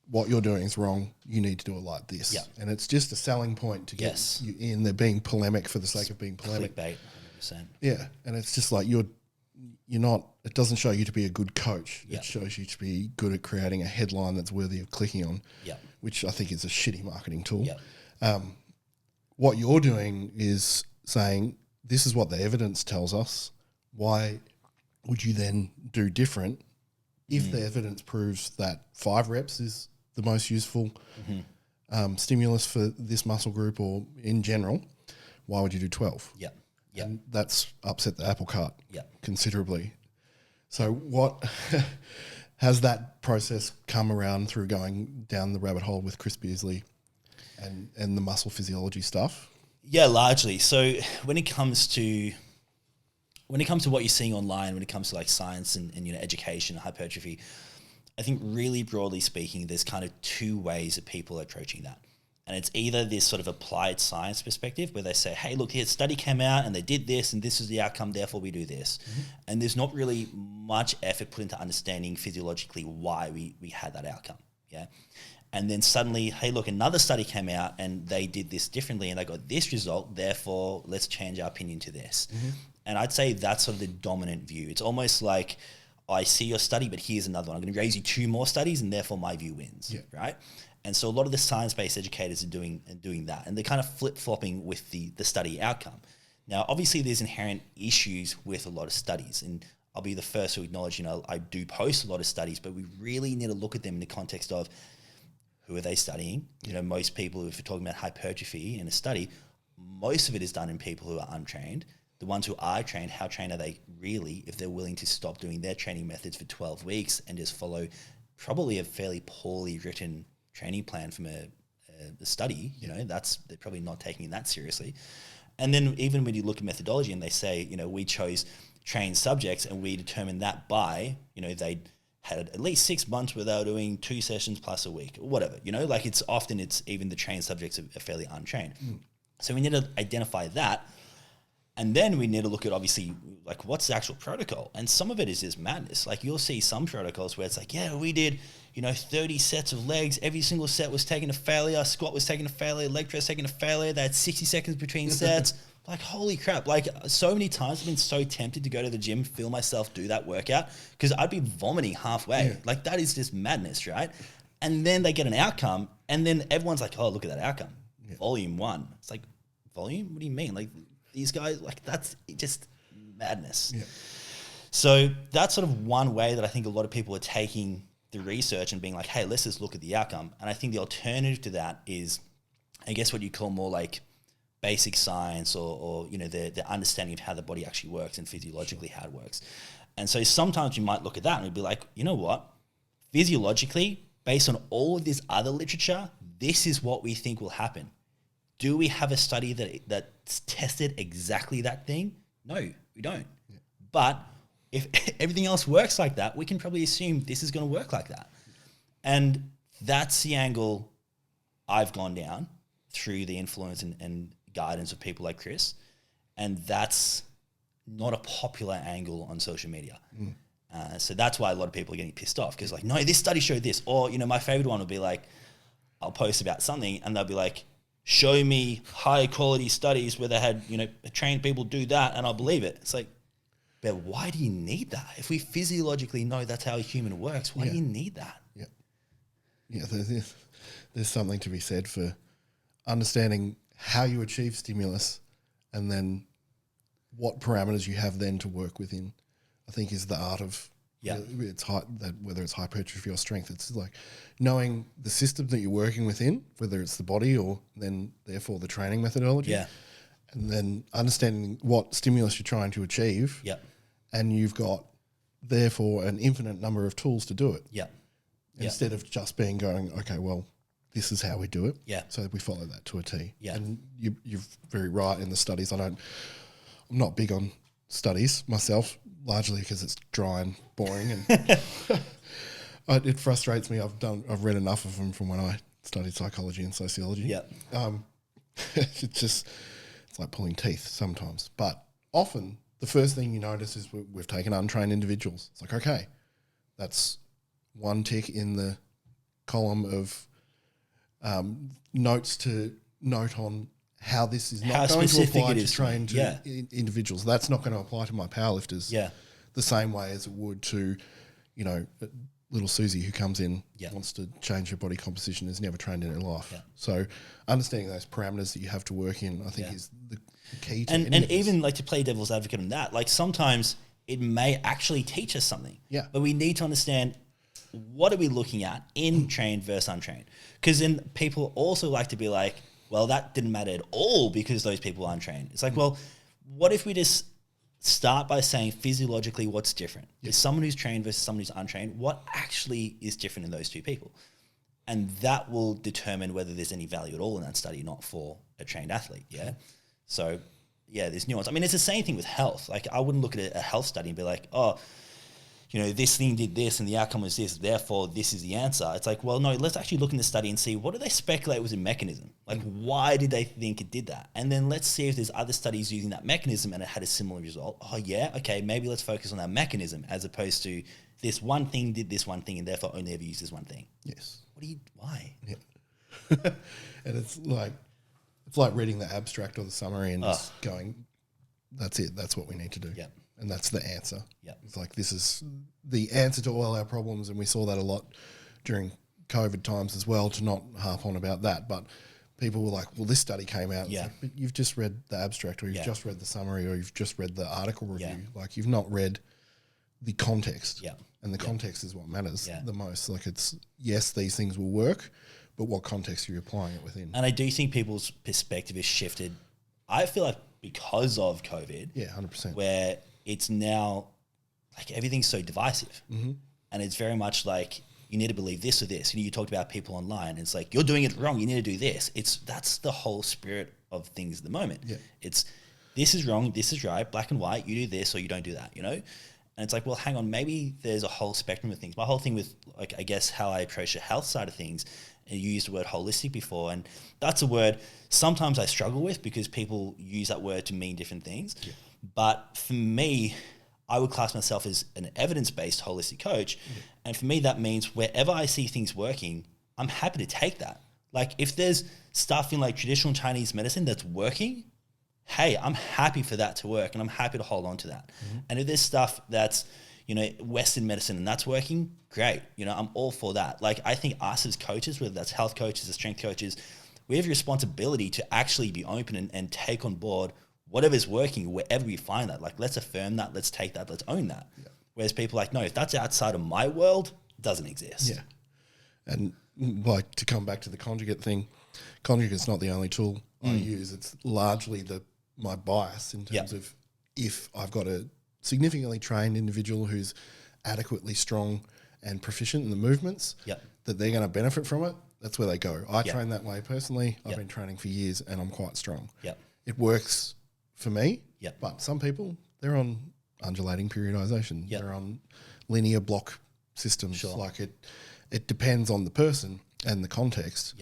What you're doing is wrong. You need to do it like this. Yep. And it's just a selling point to get you in. They're being polemic for the sake of being polemic. Clickbait, 100%. Yeah, and it's just like you're not. It doesn't show you to be a good coach. Yep. It shows you to be good at creating a headline that's worthy of clicking on. Yep. Which I think is a shitty marketing tool. Yep. What you're doing is saying, this is what the evidence tells us. Why would you then do different if the evidence proves that 5 reps is the most useful stimulus for this muscle group or in general? Why would you do 12? Yeah. Yeah. And that's upset the apple cart considerably. So what has that process come around through going down the rabbit hole with Chris Beasley and the muscle physiology stuff? Yeah, largely. So when it comes to what you're seeing online, when it comes to like science and education, hypertrophy, I think really broadly speaking, there's kind of 2 ways that people are approaching that. And it's either this sort of applied science perspective where they say, hey, look, here, a study came out and they did this and this is the outcome, therefore we do this. And there's not really much effort put into understanding physiologically why we had that outcome. Yeah. And then suddenly, hey, look, another study came out and they did this differently and they got this result, therefore let's change our opinion to this. And I'd say that's sort of the dominant view. It's almost like, I see your study, but here's another one. I'm going to raise you 2 more studies and therefore my view wins, right? And so a lot of the science-based educators are doing that, and they're kind of flip-flopping with the study outcome. Now, obviously, there's inherent issues with a lot of studies, and I'll be the first to acknowledge, I do post a lot of studies, but we really need to look at them in the context of who are they studying? Most people, if you're talking about hypertrophy in a study, most of it is done in people who are untrained. The ones who are trained, how trained are they really if they're willing to stop doing their training methods for 12 weeks and just follow probably a fairly poorly written training plan from a study? They're probably not taking that seriously. And then even when you look at methodology and they say, we chose trained subjects and we determined that by, they had at least 6 months where they were doing 2 sessions plus a week or whatever, it's even the trained subjects are fairly untrained. So we need to identify that. And then we need to look at, obviously, like, what's the actual protocol? And some of it is just madness. Like, you'll see some protocols where it's like, yeah, we did, 30 sets of legs. Every single set was taken to failure. Squat was taken to failure. Leg press taken to failure. They had 60 seconds between sets. Like, holy crap. Like, so many times I've been so tempted to go to the gym, feel myself do that workout, because I'd be vomiting halfway. Yeah. Like, that is just madness, right? And then they get an outcome, and then everyone's like, oh, look at that outcome. Yeah. Volume 1. It's like, volume? What do you mean? Like, these guys, like, that's just madness. Yeah. So that's sort of one way that I think a lot of people are taking the research and being like, hey, let's just look at the outcome. And I think the alternative to that is, I guess, what you call more like basic science or the understanding of how the body actually works and physiologically how it works. And so sometimes you might look at that and you'd be like, you know what? Physiologically, based on all of this other literature, this is what we think will happen. Do we have a study that's tested exactly that thing? No, we don't. Yeah. But if everything else works like that, we can probably assume this is going to work like that. And that's the angle I've gone down through the influence and guidance of people like Chris. And that's not a popular angle on social media. So that's why a lot of people are getting pissed off because, like, no, this study showed this. Or, my favorite one would be like, I'll post about something and they'll be like, show me high quality studies where they had, trained people do that and I'll believe it. It's like, but why do you need that? If we physiologically know that's how a human works, why do you need that? Yeah. Yeah, there's something to be said for understanding how you achieve stimulus and then what parameters you have then to work within, I think is the art of whether it's hypertrophy or strength. It's like knowing the system that you're working within, whether it's the body or then therefore the training methodology. Yeah. And then understanding what stimulus you're trying to achieve. Yeah. And you've got therefore an infinite number of tools to do it. Yeah. Instead of just going, okay, well, this is how we do it. Yeah. So we follow that to a T. Yeah. And you're very right in the studies. I'm not big on studies myself, largely because it's dry and boring, and it frustrates me. I've read enough of them from when I studied psychology and sociology. Yeah, it's like pulling teeth sometimes. But often the first thing you notice is we've taken untrained individuals. It's like, okay, that's one tick in the column of notes to note on how this is not going to apply to trained individuals. That's not going to apply to my powerlifters the same way as it would to, you know, little Susie who comes in, wants to change her body composition, has never trained in her life. Yeah. So understanding those parameters that you have to work in, I think is the key to and even like to play devil's advocate on that, like sometimes it may actually teach us something. Yeah. But we need to understand what are we looking at in trained versus untrained. Because then people also like to be like, well, that didn't matter at all because those people are untrained. It's like, well, what if we just start by saying physiologically what's different? Is someone who's trained versus someone who's untrained, what actually is different in those two people? And that will determine whether there's any value at all in that study, not for a trained athlete, So, there's nuance. I mean, it's the same thing with health. Like, I wouldn't look at a health study and be like, oh, you know, this thing did this and the outcome was this, therefore this is the answer. It's like, well, no, let's actually look in the study and see what do they speculate was a mechanism? Like, why did they think it did that? And then let's see if there's other studies using that mechanism and it had a similar result. Oh, yeah, okay, maybe let's focus on that mechanism as opposed to this one thing did this one thing and therefore only ever use this one thing. Yes. Why? Yeah. And it's like reading the abstract or the summary and just going, that's it, that's what we need to do. Yeah. And that's the answer. Yeah. It's like, this is the answer to all our problems. And we saw that a lot during COVID times as well, to not harp on about that. But people were like, well, this study came out. Yeah. Like, but you've just read the abstract, or you've just read the summary, or you've just read the article review. Yeah. Like, you've not read the context. Yeah. And the context is what matters the most. Like, it's, yes, these things will work, but what context are you applying it within? And I do think people's perspective is shifted. I feel like because of COVID. Yeah, 100%. Where it's now like everything's so divisive, and it's very much like you need to believe this or this. You know, you talked about people online. It's like, you're doing it wrong. You need to do this. That's the whole spirit of things at the moment. Yeah. It's this is wrong. This is right. Black and white. You do this or you don't do that. You know, and it's like, well, hang on. Maybe there's a whole spectrum of things. My whole thing with, like, I guess how I approach the health side of things. And you used the word holistic before, and that's a word sometimes I struggle with because people use that word to mean different things. Yeah. But for me, I would class myself as an evidence-based holistic coach. Yeah. And for me, that means wherever I see things working, I'm happy to take that. Like, if there's stuff in like traditional Chinese medicine that's working, hey, I'm happy for that to work and I'm happy to hold on to that. And if there's stuff that's, you know, Western medicine and that's working, great. You know, I'm all for that. Like, I think us as coaches, whether that's health coaches or strength coaches, we have a responsibility to actually be open and take on board whatever's working wherever we find that. Like, let's affirm that, let's take that, let's own that. Yeah. Whereas people are like, no, if that's outside of my world, it doesn't exist. Yeah. And like, to come back to the conjugate thing, conjugate's not the only tool I use. It's largely my bias in terms of if I've got a significantly trained individual who's adequately strong and proficient in the movements, that they're going to benefit from it, that's where they go. I train that way personally. I've been training for years and I'm quite strong. It works for me, but some people, they're on undulating periodization. They're on linear block systems. Sure. Like, it depends on the person and the context.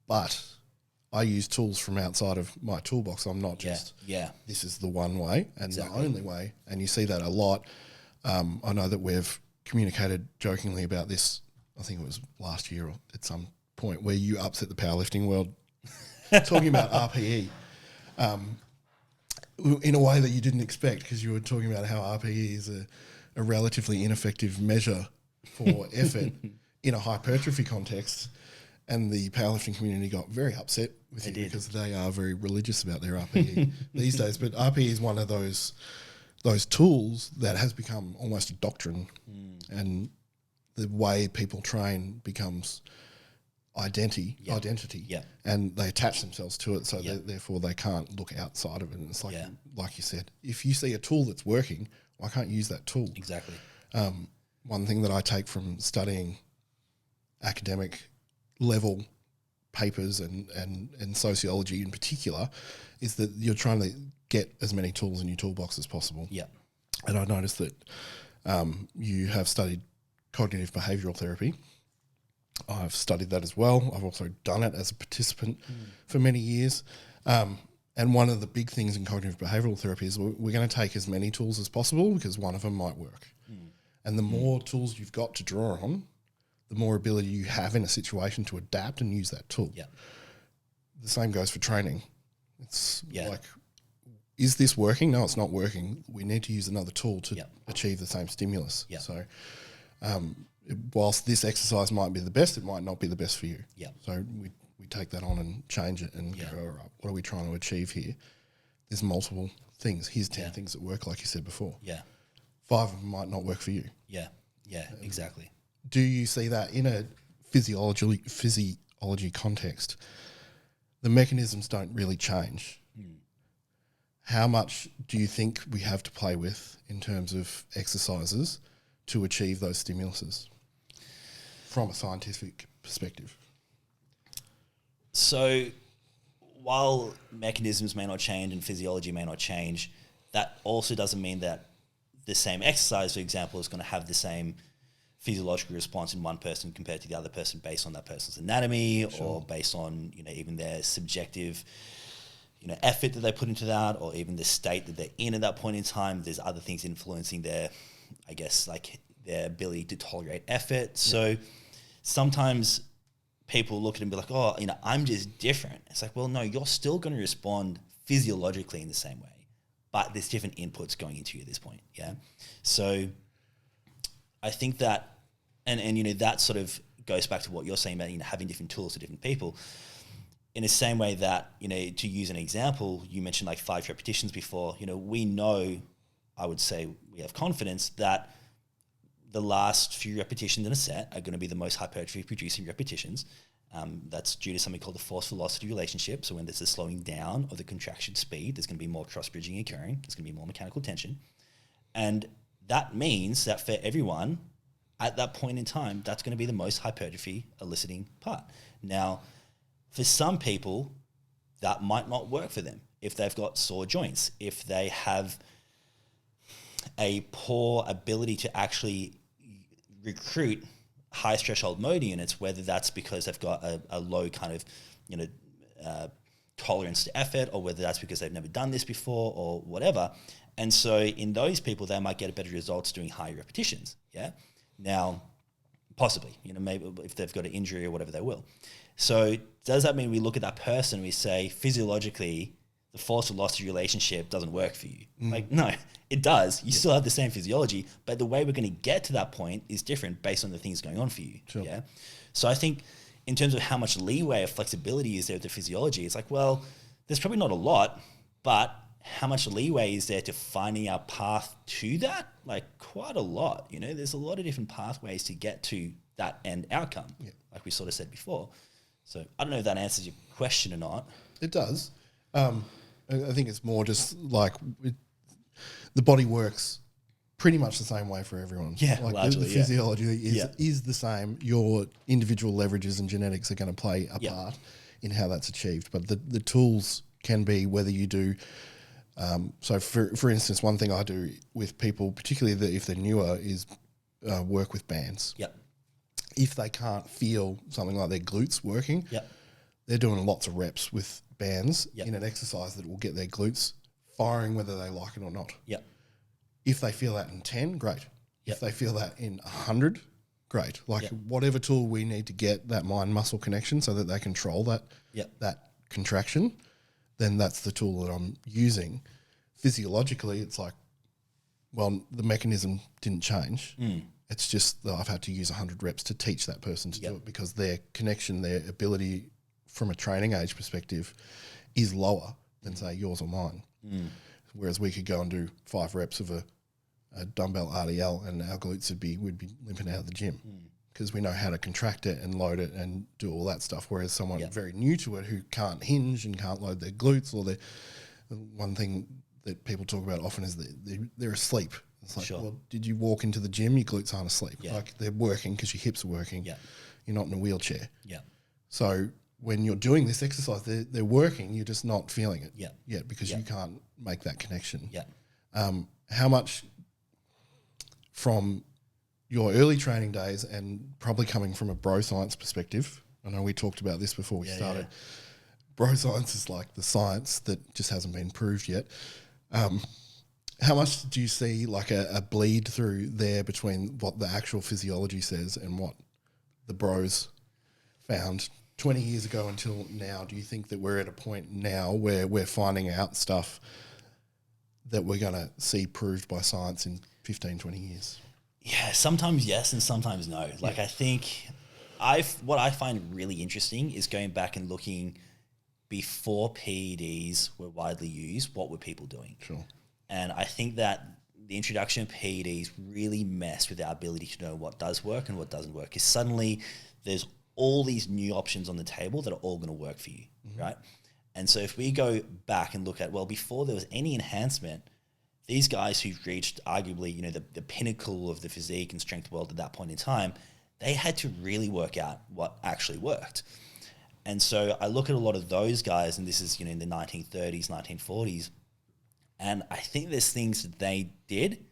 But I use tools from outside of my toolbox. I'm not just, this is the one way and the only way. And you see that a lot. I know that we've communicated jokingly about this, I think it was last year or at some point, where you upset the powerlifting world talking about RPE in a way that you didn't expect, because you were talking about how RPE is a relatively ineffective measure for effort in a hypertrophy context. And the powerlifting community got very upset with you because they are very religious about their RPE these days. But RPE is one of those tools that has become almost a doctrine, and the way people train becomes identity, and they attach themselves to it, so therefore they can't look outside of it. And it's like you said, if you see a tool that's working, why can't you use that tool? Exactly. One thing that I take from studying academic level papers and sociology in particular is that you're trying to get as many tools in your toolbox as possible. Yeah. And I noticed that you have studied cognitive behavioural therapy. I've studied that as well. I've also done it as a participant for many years. And one of the big things in cognitive behavioural therapy is we're going to take as many tools as possible because one of them might work. And the more tools you've got to draw on, the more ability you have in a situation to adapt and use that tool. Yeah. The same goes for training. It's like, is this working? No, it's not working. We need to use another tool to achieve the same stimulus. Yeah. So whilst this exercise might be the best, it might not be the best for you. Yeah. So we take that on and change it and go, all right, what are we trying to achieve here? There's multiple things. Here's 10 things that work, like you said before. Yeah. 5 of them might not work for you. Yeah. Yeah, exactly. Do you see that in a physiology context? The mechanisms don't really change. How much do you think we have to play with in terms of exercises to achieve those stimuluses from a scientific perspective? So while mechanisms may not change and physiology may not change, that also doesn't mean that the same exercise, for example, is going to have the same physiological response in one person compared to the other person based on that person's anatomy or based on, even their subjective, effort that they put into that, or even the state that they're in at that point in time. There's other things influencing their, I guess, like their ability to tolerate effort. So sometimes people look at it and be like, oh, I'm just different. It's like, well, no, you're still going to respond physiologically in the same way, but there's different inputs going into you at this point. Yeah. So I think that, and that sort of goes back to what you're saying about, having different tools for different people. In the same way that, to use an example, you mentioned like 5 repetitions before, we know, I would say we have confidence that the last few repetitions in a set are going to be the most hypertrophy producing repetitions. That's due to something called the force velocity relationship. So when there's a slowing down of the contraction speed, there's going to be more cross bridging occurring. There's going to be more mechanical tension. And that means that for everyone at that point in time, that's going to be the most hypertrophy eliciting part. Now, for some people, that might not work for them. If they've got sore joints, if they have a poor ability to actually recruit high threshold motor units, whether that's because they've got a low kind of, tolerance to effort, or whether that's because they've never done this before or whatever. And so in those people, they might get better results doing higher repetitions. Yeah. Now, possibly, maybe if they've got an injury or whatever, they will. So does that mean we look at that person and we say physiologically the force velocity relationship doesn't work for you? Like, no, it does. You still have the same physiology, but the way we're going to get to that point is different based on the things going on for you. Sure. Yeah. So I think in terms of how much leeway or flexibility is there with the physiology, it's like, well, there's probably not a lot, but how much leeway is there to finding our path to that? Like quite a lot, there's a lot of different pathways to get to that end outcome, like we sort of said before. So I don't know if that answers your question or not. It does. I think it's more just like the body works pretty much the same way for everyone. Yeah, like largely, the physiology is the same. Your individual leverages and genetics are going to play a part in how that's achieved. But the tools can be whether you do. So for instance, one thing I do with people, particularly if they're newer, is work with bands. Yep. If they can't feel something like their glutes working, they're doing lots of reps with bands in an exercise that will get their glutes firing whether they like it or not. Yep. If they feel that in 10, great. If they feel that in 100, great. Like whatever tool we need to get that mind-muscle connection so that they control that contraction, then that's the tool that I'm using. Physiologically, it's like, well, the mechanism didn't change. It's just that I've had to use 100 reps to teach that person to do it because their connection, their ability from a training age perspective is lower than, say, yours or mine. Whereas we could go and do 5 reps of a dumbbell RDL and our glutes would be limping out of the gym because we know how to contract it and load it and do all that stuff. Whereas someone very new to it who can't hinge and can't load their glutes, or one thing that people talk about often is that they're asleep. It's like, well, did you walk into the gym? Your glutes aren't asleep. Like they're working because your hips are working. You're not in a wheelchair. So when you're doing this exercise, they're working. You're just not feeling it yet because you can't make that connection. How much from your early training days and probably coming from a bro science perspective, I know we talked about this before we started, bro science is like the science that just hasn't been proved yet. How much do you see like a bleed through there between what the actual physiology says and what the bros found 20 years ago until now? Do you think that we're at a point now where we're finding out stuff that we're going to see proved by science in 15, 20 years? Yeah, sometimes yes and sometimes no. Like I think what I find really interesting is going back and looking before PEDs were widely used, what were people doing? Sure. And I think that the introduction of PEDs really messed with our ability to know what does work and what doesn't work. Because suddenly there's all these new options on the table that are all going to work for you, right? And so if we go back and look at, well, before there was any enhancement, these guys who reached arguably, the pinnacle of the physique and strength world at that point in time, they had to really work out what actually worked. And so I look at a lot of those guys, and this is, in the 1930s, 1940s, and I think there's things that they did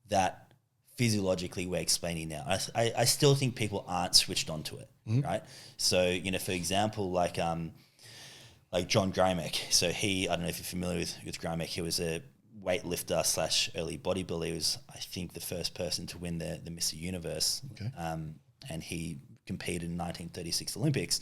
that physiologically we're explaining now. I still think people aren't switched onto it, right? So, for example, like John Grymek. So I don't know if you're familiar with Grymek. He was a weightlifter / early bodybuilder. He was, I think, the first person to win the Mr. Universe. Okay. And he competed in 1936 Olympics.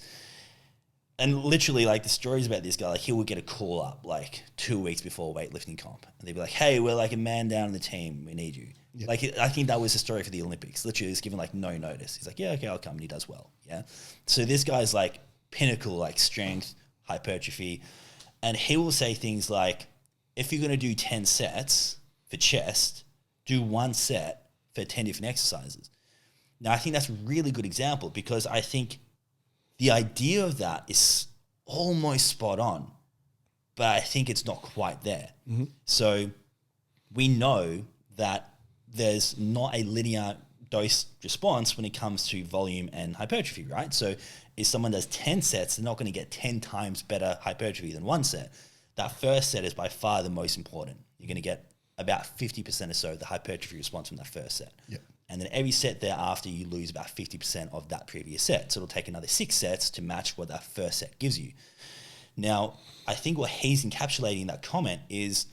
And literally, like, the stories about this guy, like, he would get a call up, like, 2 weeks before a weightlifting comp. And they'd be like, hey, we're, like, a man down in the team. We need you. Yep. Like, I think that was the story for the Olympics. Literally, he was given, like, no notice. He's like, yeah, okay, I'll come. And he does well, yeah? So this guy's, like, pinnacle, like, strength, hypertrophy. And he will say things like, if you're going to do 10 sets for chest, do 1 set for 10 different exercises. Now, I think that's a really good example because I think the idea of that is almost spot on, but I think it's not quite there. Mm-hmm. So we know that there's not a linear dose response when it comes to volume and hypertrophy, right? So if someone does 10 sets, they're not going to get 10 times better hypertrophy than 1 set. That first set is by far the most important. You're going to get about 50% or so of the hypertrophy response from that first set. Yep. And then every set thereafter, you lose about 50% of that previous set. So it'll take another 6 sets to match what that first set gives you. Now, I think what he's encapsulating in that comment is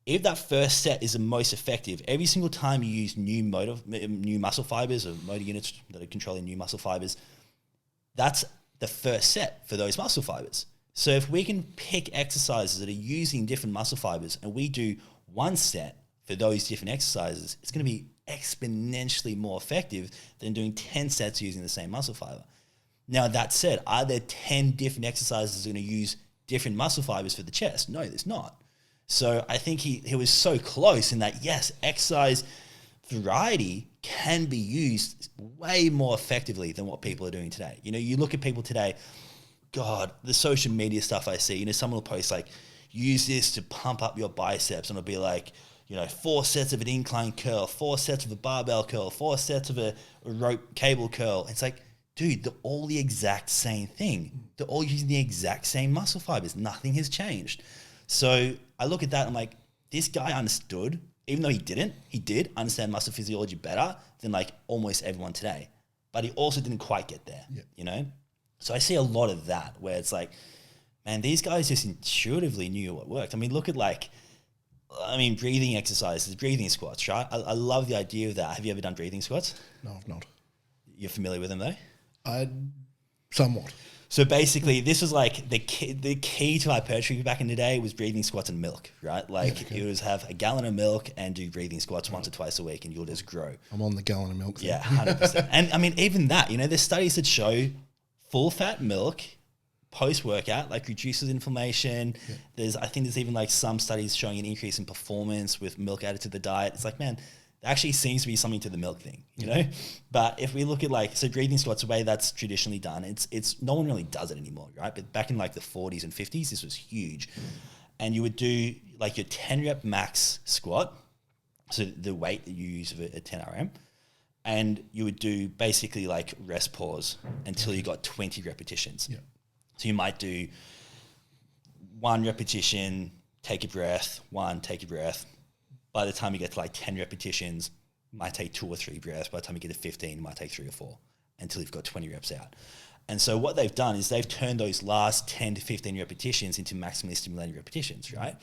if that first set is the most effective, every single time you use new muscle fibers or motor units that are controlling new muscle fibers, that's the first set for those muscle fibers. So if we can pick exercises that are using different muscle fibers and we do 1 set for those different exercises, it's going to be exponentially more effective than doing 10 sets using the same muscle fiber. Now, that said, are there 10 different exercises that are going to use different muscle fibers for the chest? No, there's not. So I think he was so close in that, yes, exercise variety can be used way more effectively than what people are doing today. You look at people today, God, the social media stuff I see, someone will post like, use this to pump up your biceps, and it'll be like, 4 sets of an incline curl, 4 sets of a barbell curl, 4 sets of a rope cable curl. It's like, dude, they're all the exact same thing. They're all using the exact same muscle fibers. Nothing has changed. So I look at that, I'm like, this guy understood, even though he did understand muscle physiology better than like almost everyone today. But he also didn't quite get there, So I see a lot of that where it's like, man, these guys just intuitively knew what worked. I mean, look at breathing exercises, breathing squats, right? I love the idea of that. Have you ever done breathing squats? No, I've not. You're familiar with them though? Somewhat. So basically, this was like the key to hypertrophy back in the day was breathing squats and milk, right? Like it was have a gallon of milk and do breathing squats once or twice a week and you'll just grow. I'm on the gallon of milk thing. Yeah, 100%. And I mean, even that, there's studies that show full fat milk post-workout, like reduces inflammation. Yeah. I think there's even like some studies showing an increase in performance with milk added to the diet. It's like, man, there actually seems to be something to the milk thing, But if we look at so breathing squats, the way that's traditionally done, it's no one really does it anymore, right? But back in like the 40s and 50s, this was huge. And you would do like your 10 rep max squat, so the weight that you use of a 10 RM, and you would do basically like rest pause until you got 20 repetitions. Yeah. So you might do 1 repetition, take a breath, 1, take a breath. By the time you get to like 10 repetitions, it might take 2 or 3 breaths. By the time you get to 15, it might take 3 or 4 until you've got 20 reps out. And so what they've done is they've turned those last 10 to 15 repetitions into maximally stimulating repetitions, right?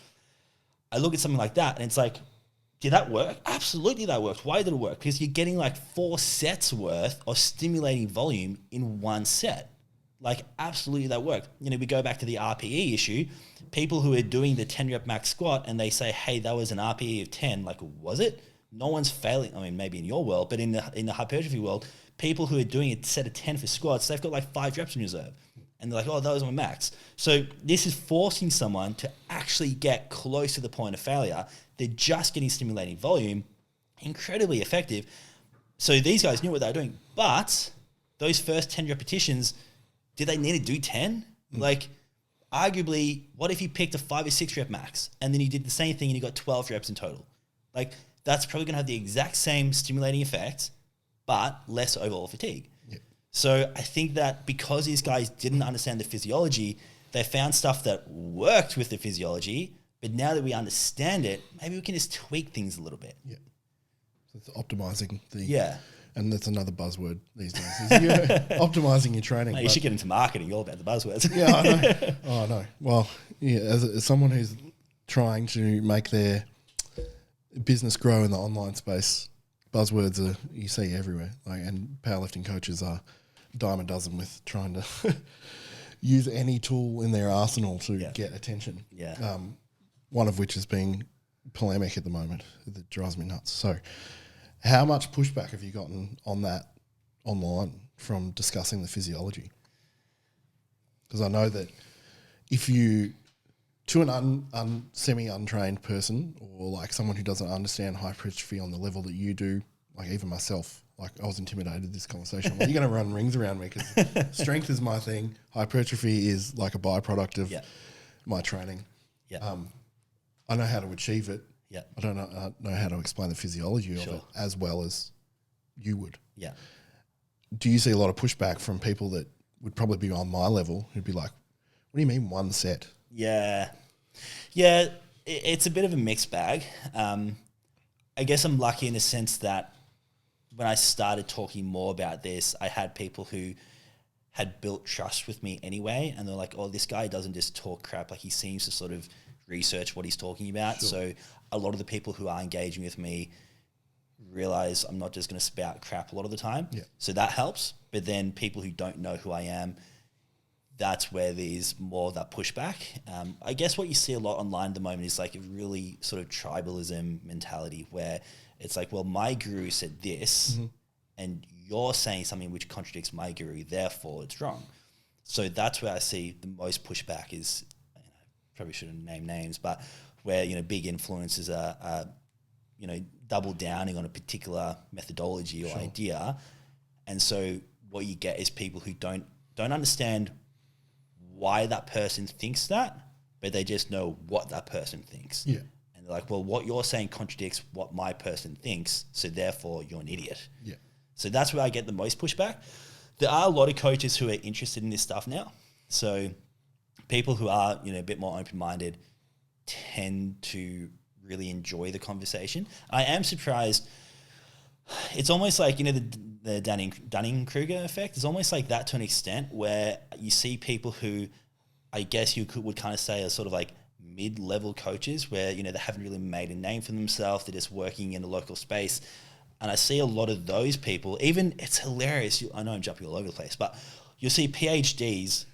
I look at something like that and it's like, did that work? Absolutely that worked. Why did it work? Because you're getting like 4 sets worth of stimulating volume in one set. Like absolutely that worked. You know, we go back to the RPE issue. People who are doing the 10 rep max squat and they say, hey, that was an RPE of 10. Like, was it? No one's failing. I mean, maybe in your world, but in the hypertrophy world, people who are doing a set of 10 for squats, they've got like 5 reps in reserve. And they're like, oh, that was my max. So this is forcing someone to actually get close to the point of failure. They're just getting stimulating volume, incredibly effective. So these guys knew what they were doing. But those first 10 repetitions, did they need to do 10? Like, arguably, what if you picked a 5 or 6 rep max and then you did the same thing and you got 12 reps in total? Like, that's probably going to have the exact same stimulating effect, but less overall fatigue. Yep. So I think that because these guys didn't understand the physiology, they found stuff that worked with the physiology, but now that we understand it, maybe we can just tweak things a little bit. Yeah. So it's optimizing the... Yeah. And that's another buzzword these days. Is optimizing your training. Mate, you should get into marketing. You're all about the buzzwords. Yeah, I know. Oh, I know. Well, yeah, as someone who's trying to make their business grow in the online space, buzzwords are you see everywhere. Like, and powerlifting coaches are a dime a dozen with trying to use any tool in their arsenal to get attention. Yeah. One of which is being polemic at the moment. That drives me nuts. So, how much pushback have you gotten on that online from discussing the physiology? Because I know that if you, to an semi-untrained person or like someone who doesn't understand hypertrophy on the level that you do, like even myself, like I was intimidated at this conversation. I'm like, you're going to run rings around me because strength is my thing. Hypertrophy is like a byproduct of my training. Yeah. I know how to achieve it. Yeah. I don't know how to explain the physiology of it as well as you would. Yeah. Do you see a lot of pushback from people that would probably be on my level who'd be like, what do you mean one set? Yeah. Yeah, it's a bit of a mixed bag. I guess I'm lucky in the sense that when I started talking more about this, I had people who had built trust with me anyway, and they're like, oh, this guy doesn't just talk crap, like he seems to sort of research what he's talking about. Sure. So a lot of the people who are engaging with me realize I'm not just going to spout crap a lot of the time. Yeah. So that helps. But then people who don't know who I am, that's where there's more of that pushback. I guess what you see a lot online at the moment is like a really sort of tribalism mentality where it's like, well, my guru said this and you're saying something which contradicts my guru, therefore it's wrong. So that's where I see the most pushback is, probably shouldn't name names, but where, big influencers are double downing on a particular methodology or idea. And so what you get is people who don't understand why that person thinks that, but they just know what that person thinks. Yeah. And they're like, well, what you're saying contradicts what my person thinks, so therefore you're an idiot. Yeah. So that's where I get the most pushback. There are a lot of coaches who are interested in this stuff now. So people who are, a bit more open-minded tend to really enjoy the conversation. I am surprised. It's almost like, the Dunning-Kruger effect. It's almost like that to an extent where you see people who I guess you would kind of say are sort of like mid-level coaches where, they haven't really made a name for themselves. They're just working in a local space. And I see a lot of those people, even it's hilarious. I know I'm jumping all over the place, but you'll see PhDs,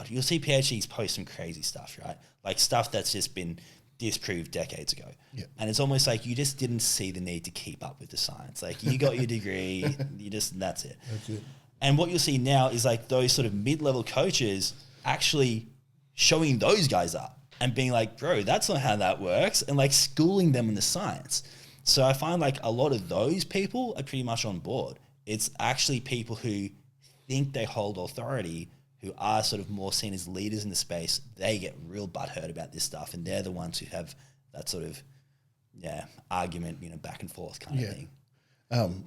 you'll see PhDs post some crazy stuff, right? Like stuff that's just been disproved decades ago. Yeah. And it's almost like you just didn't see the need to keep up with the science. Like you got your degree, that's it. That's it. And what you'll see now is like those sort of mid-level coaches actually showing those guys up and being like, bro, that's not how that works. And like schooling them in the science. So I find like a lot of those people are pretty much on board. It's actually people who think they hold authority, who are sort of more seen as leaders in the space. They get real butthurt about this stuff, and they're the ones who have that sort of argument, back and forth kind of thing.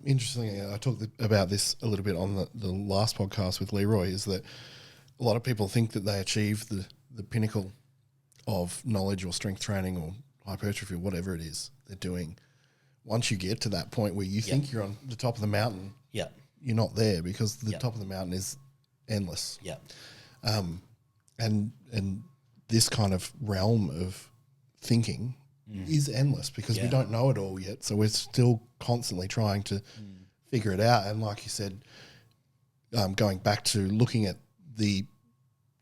Interestingly, I talked about this a little bit on the last podcast with Leroy, is that a lot of people think that they achieve the pinnacle of knowledge or strength training or hypertrophy or whatever it is they're doing. Once you get to that point where you think you're on the top of the mountain, you're not there, because the top of the mountain is endless. Yeah. And this kind of realm of thinking is endless because we don't know it all yet. So we're still constantly trying to figure it out. And like you said, going back to looking at the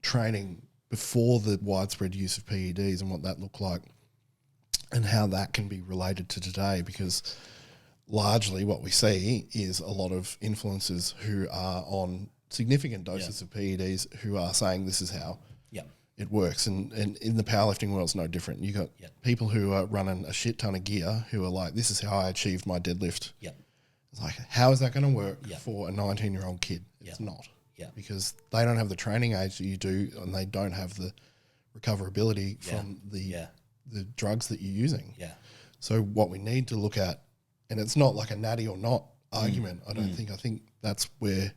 training before the widespread use of PEDs and what that looked like and how that can be related to today, because largely what we see is a lot of influencers who are on significant doses of PEDs who are saying this is how it works. And in the powerlifting world, it's no different. You got people who are running a shit ton of gear who are like, this is how I achieved my deadlift. It's like, how is that going to work for a 19-year-old kid? It's not. Because they don't have the training age that you do, and they don't have the recoverability from the drugs that you're using. So what we need to look at, and it's not like a natty or not argument, I don't think. I think that's where,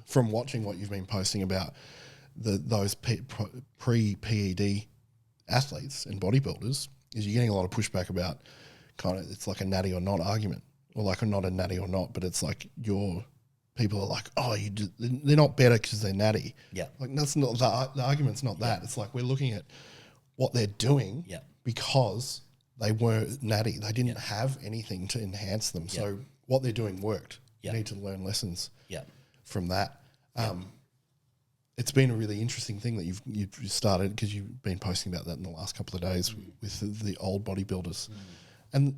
from watching what you've been posting about those pre-PED athletes and bodybuilders, is you're getting a lot of pushback about kind of, it's like a natty or not argument, or like not a natty or not, but it's like people are like, oh, they're not better because they're natty. Like that's not the argument's not that. It's like we're looking at what they're doing because they were natty. They didn't have anything to enhance them. So what they're doing worked. You need to learn lessons from that. It's been a really interesting thing that you've started, because you've been posting about that in the last couple of days with the old bodybuilders. And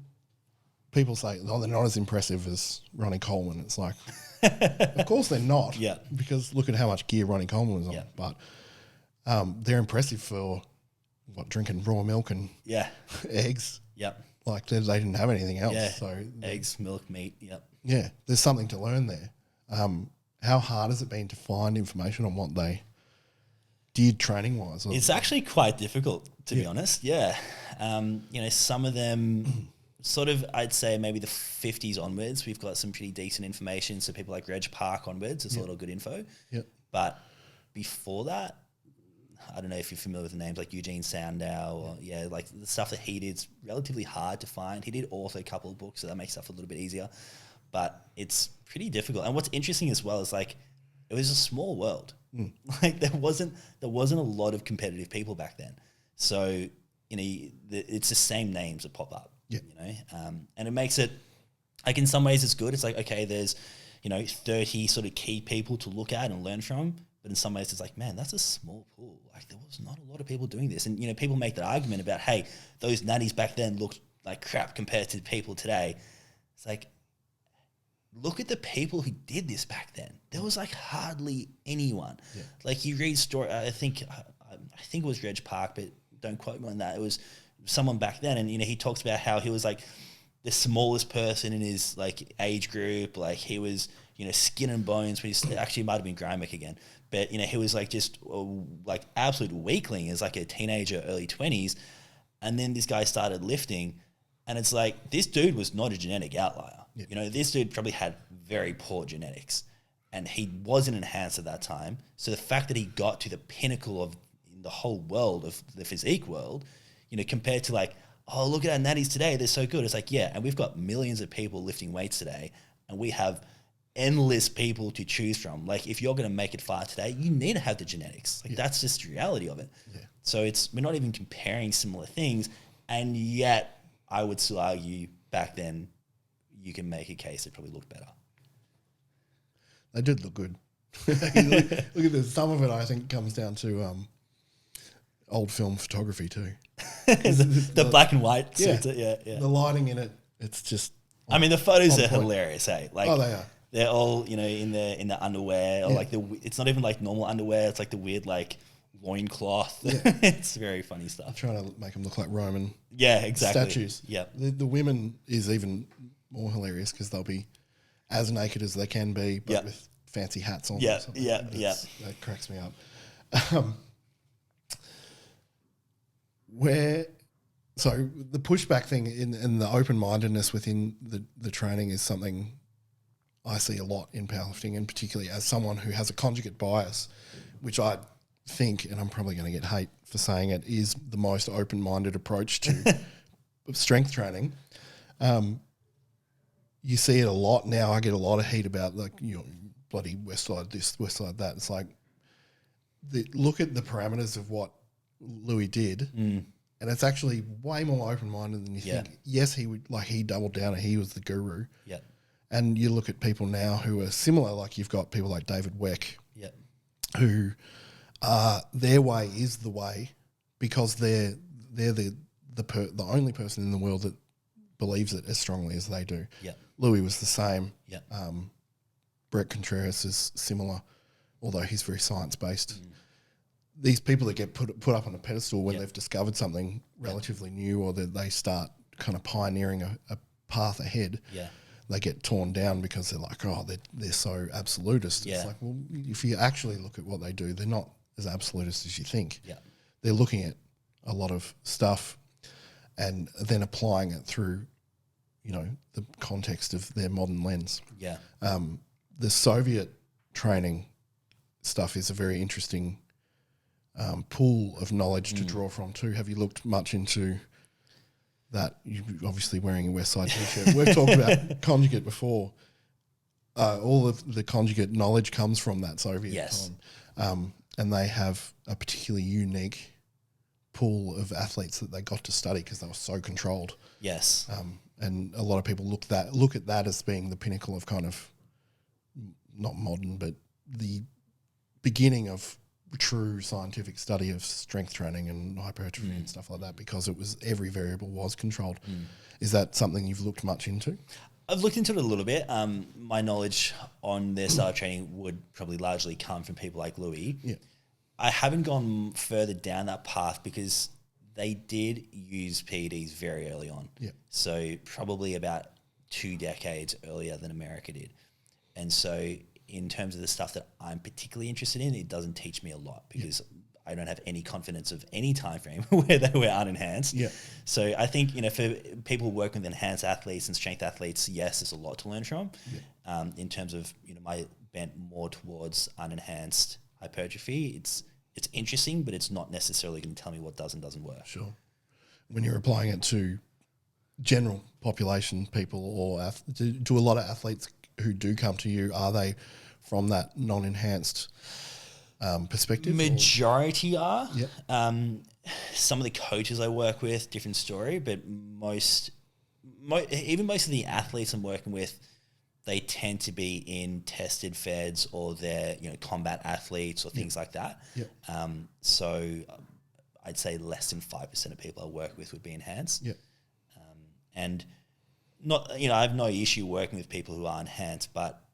people say, oh, they're not as impressive as Ronnie Coleman. It's like, of course they're not. Because look at how much gear Ronnie Coleman was on. But they're impressive for drinking raw milk and eggs. Like they didn't have anything else. So eggs, milk, meat. Yeah, there's something to learn there. How hard has it been to find information on what they did training wise? It's actually quite difficult, to be honest. Some of them sort of, I'd say maybe the 50s onwards, we've got some pretty decent information. So people like Reg Park onwards, there's a lot of good info. But before that, I don't know if you're familiar with the names like Eugene Sandow or like the stuff that he did is relatively hard to find. He did author a couple of books, so that makes stuff a little bit easier. But it's pretty difficult. And what's interesting as well is like it was a small world. Like there wasn't a lot of competitive people back then. So it's the same names that pop up. And it makes it like in some ways it's good. It's like, okay, there's 30 sort of key people to look at and learn from. But in some ways it's like, man, that's a small pool. Like there was not a lot of people doing this. And people make that argument about, hey, those natties back then looked like crap compared to people today. It's like, look at the people who did this back then. There was like hardly anyone. Like you read story. I think it was Reg Park, but don't quote me on that. It was someone back then, and he talks about how he was like the smallest person in his like age group. Like he was skin and bones. But actually, it might have been Grimek again. But he was like just like absolute weakling as like a teenager, early 20s, and then this guy started lifting, and it's like this dude was not a genetic outlier. This dude probably had very poor genetics, and he wasn't enhanced at that time. So the fact that he got to the pinnacle of the whole world of the physique world, compared to like, oh, look at our natties today, they're so good. It's like, yeah, and we've got millions of people lifting weights today, and we have endless people to choose from. Like if you're going to make it far today, you need to have the genetics. Like that's just the reality of it. So we're not even comparing similar things, and yet I would still argue back then you can make a case it probably looked better. They did look good. look at this. Some of it I think comes down to old film photography too. the black and white. The lighting in it, it's just. I mean, the photos are hilarious. Hey, like they are. They're all in the underwear, or like it's not even like normal underwear. It's like the weird like loincloth. It's very funny stuff. I'm trying to make them look like Roman. Exactly. Statues. The women is even more hilarious because they'll be as naked as they can be, but with fancy hats on. That cracks me up. So the pushback thing and the open-mindedness within the training is something I see a lot in powerlifting, and particularly as someone who has a conjugate bias, which I think, and I'm probably going to get hate for saying it, is the most open-minded approach to strength training. You see it a lot now. I get a lot of heat about bloody west side this, west side that. It's like, look at the parameters of what Louis did, and it's actually way more open-minded than you think. Yes, he doubled down and he was the guru. Yeah. And you look at people now who are similar, like you've got people like David Weck, who their way is the way because they're the only person in the world that believes it as strongly as they do. Yeah. Louis was the same. Yeah. Brett Contreras is similar, although he's very science-based. These people that get put up on a pedestal when they've discovered something relatively new or that they start kind of pioneering a path ahead, they get torn down because they're like, oh, they're so absolutist. It's like, well, if you actually look at what they do, they're not as absolutist as you think. Yeah. They're looking at a lot of stuff and then applying it through, the context of their modern lens. Yeah. The Soviet training stuff is a very interesting pool of knowledge to draw from too. Have you looked much into that? You're obviously wearing a West Side t-shirt. We've talked about conjugate before. All of the conjugate knowledge comes from that Soviet time. And they have a particularly unique pool of athletes that they got to study because they were so controlled. Yes. And a lot of people look at that as being the pinnacle of kind of not modern, but the beginning of true scientific study of strength training and hypertrophy and stuff like that, because it was every variable was controlled. Is that something you've looked much into? I've looked into it a little bit. My knowledge on their style of training would probably largely come from people like Louis. Yeah. I haven't gone further down that path because they did use PEDs very early on. Yeah. So probably about 2 decades earlier than America did. And so in terms of the stuff that I'm particularly interested in, it doesn't teach me a lot because I don't have any confidence of any time frame where they were unenhanced. Yeah. So I think, for people working with enhanced athletes and strength athletes, yes, there's a lot to learn from. Yeah. In terms of, my bent more towards unenhanced hypertrophy, it's interesting, but it's not necessarily going to tell me what does and doesn't work. Sure. When you're applying it to general population people or do a lot of athletes who do come to you, are they from that non-enhanced perspective? Majority are. Yep. Some of the coaches I work with, different story, but even most of the athletes I'm working with, they tend to be in tested feds or they're combat athletes or things like that. Yep. So I'd say less than 5% of people I work with would be enhanced. Yep. And not, I have no issue working with people who are enhanced, but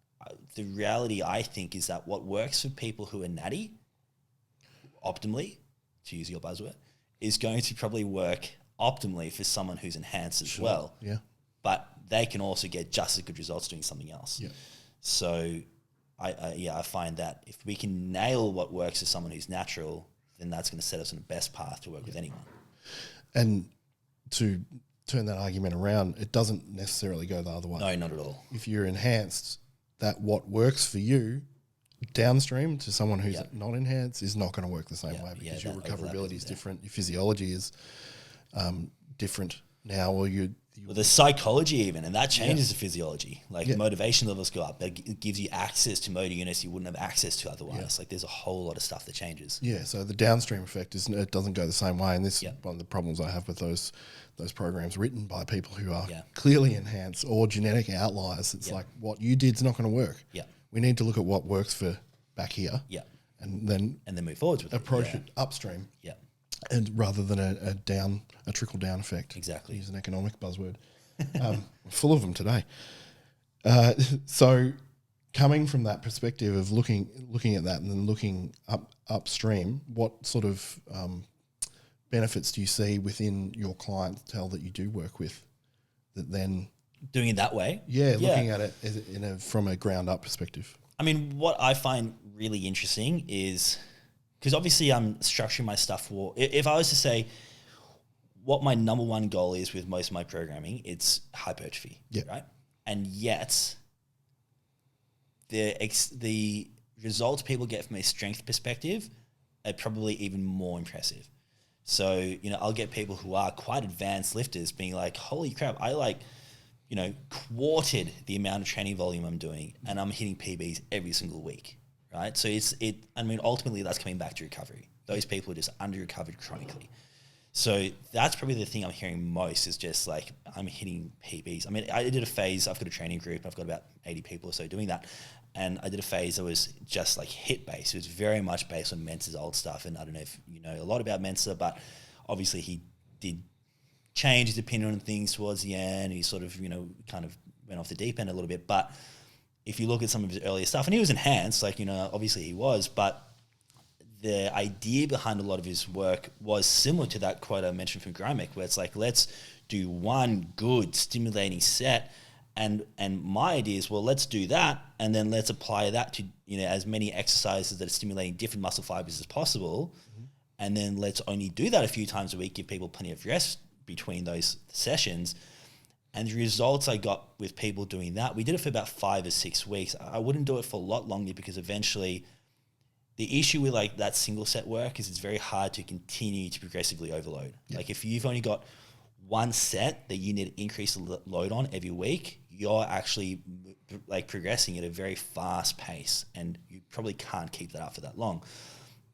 the reality, I think, is that what works for people who are natty, optimally, to use your buzzword, is going to probably work optimally for someone who's enhanced as well. Yeah. But they can also get just as good results doing something else. Yeah. So, I find that if we can nail what works for someone who's natural, then that's going to set us on the best path to work with anyone. And to turn that argument around, it doesn't necessarily go the other way. No, not at all. If you're enhanced, that what works for you downstream to someone who's not enhanced is not going to work the same way because your recoverability is different, your physiology is different now, or well, the psychology even, and that changes the physiology. Like motivation levels go up. It gives you access to motor units you wouldn't have access to otherwise. Like there's a whole lot of stuff that changes. Yeah, so the downstream effect it doesn't go the same way, and this is one of the problems I have with those programs written by people who are clearly enhanced or genetic outliers. It's like what you did is not going to work. Yeah, we need to look at what works for back here. Yeah, and then move forwards with approach it upstream. Yeah. And rather than a trickle down effect. Exactly. Use an economic buzzword. Full of them today. So coming from that perspective of looking at that and then looking upstream, what sort of benefits do you see within your clientele that you do work with that then doing it that way? Yeah, looking at it from a ground up perspective. I mean, what I find really interesting is, because obviously I'm structuring my stuff for, if I was to say what my number one goal is with most of my programming, it's hypertrophy, right? And yet the results people get from a strength perspective are probably even more impressive. So, I'll get people who are quite advanced lifters being like, holy crap, I quartered the amount of training volume I'm doing, and I'm hitting PBs every single week, right? So ultimately that's coming back to recovery. Those people are just under-recovered chronically. So that's probably the thing I'm hearing most is just like, I'm hitting PBs. I mean, I did a phase, I've got a training group, I've got about 80 people or so doing that. And I did a phase that was just like HIIT-based. It was very much based on Mensa's old stuff. And I don't know if you know a lot about Mensa, but obviously he did change his opinion on things towards the end. He sort of, kind of went off the deep end a little bit. But if you look at some of his earlier stuff, and he was enhanced, obviously he was, but the idea behind a lot of his work was similar to that quote I mentioned from Grimek, where it's like, let's do one good stimulating set. And my idea is, well, let's do that, and then let's apply that to as many exercises that are stimulating different muscle fibers as possible, and then let's only do that a few times a week, give people plenty of rest between those sessions. And the results I got with people doing that, we did it for about 5 or 6 weeks. I wouldn't do it for a lot longer because eventually the issue with like that single set work is it's very hard to continue to progressively overload. Yep. Like if you've only got one set that you need to increase the load on every week, you're actually like progressing at a very fast pace, and you probably can't keep that up for that long.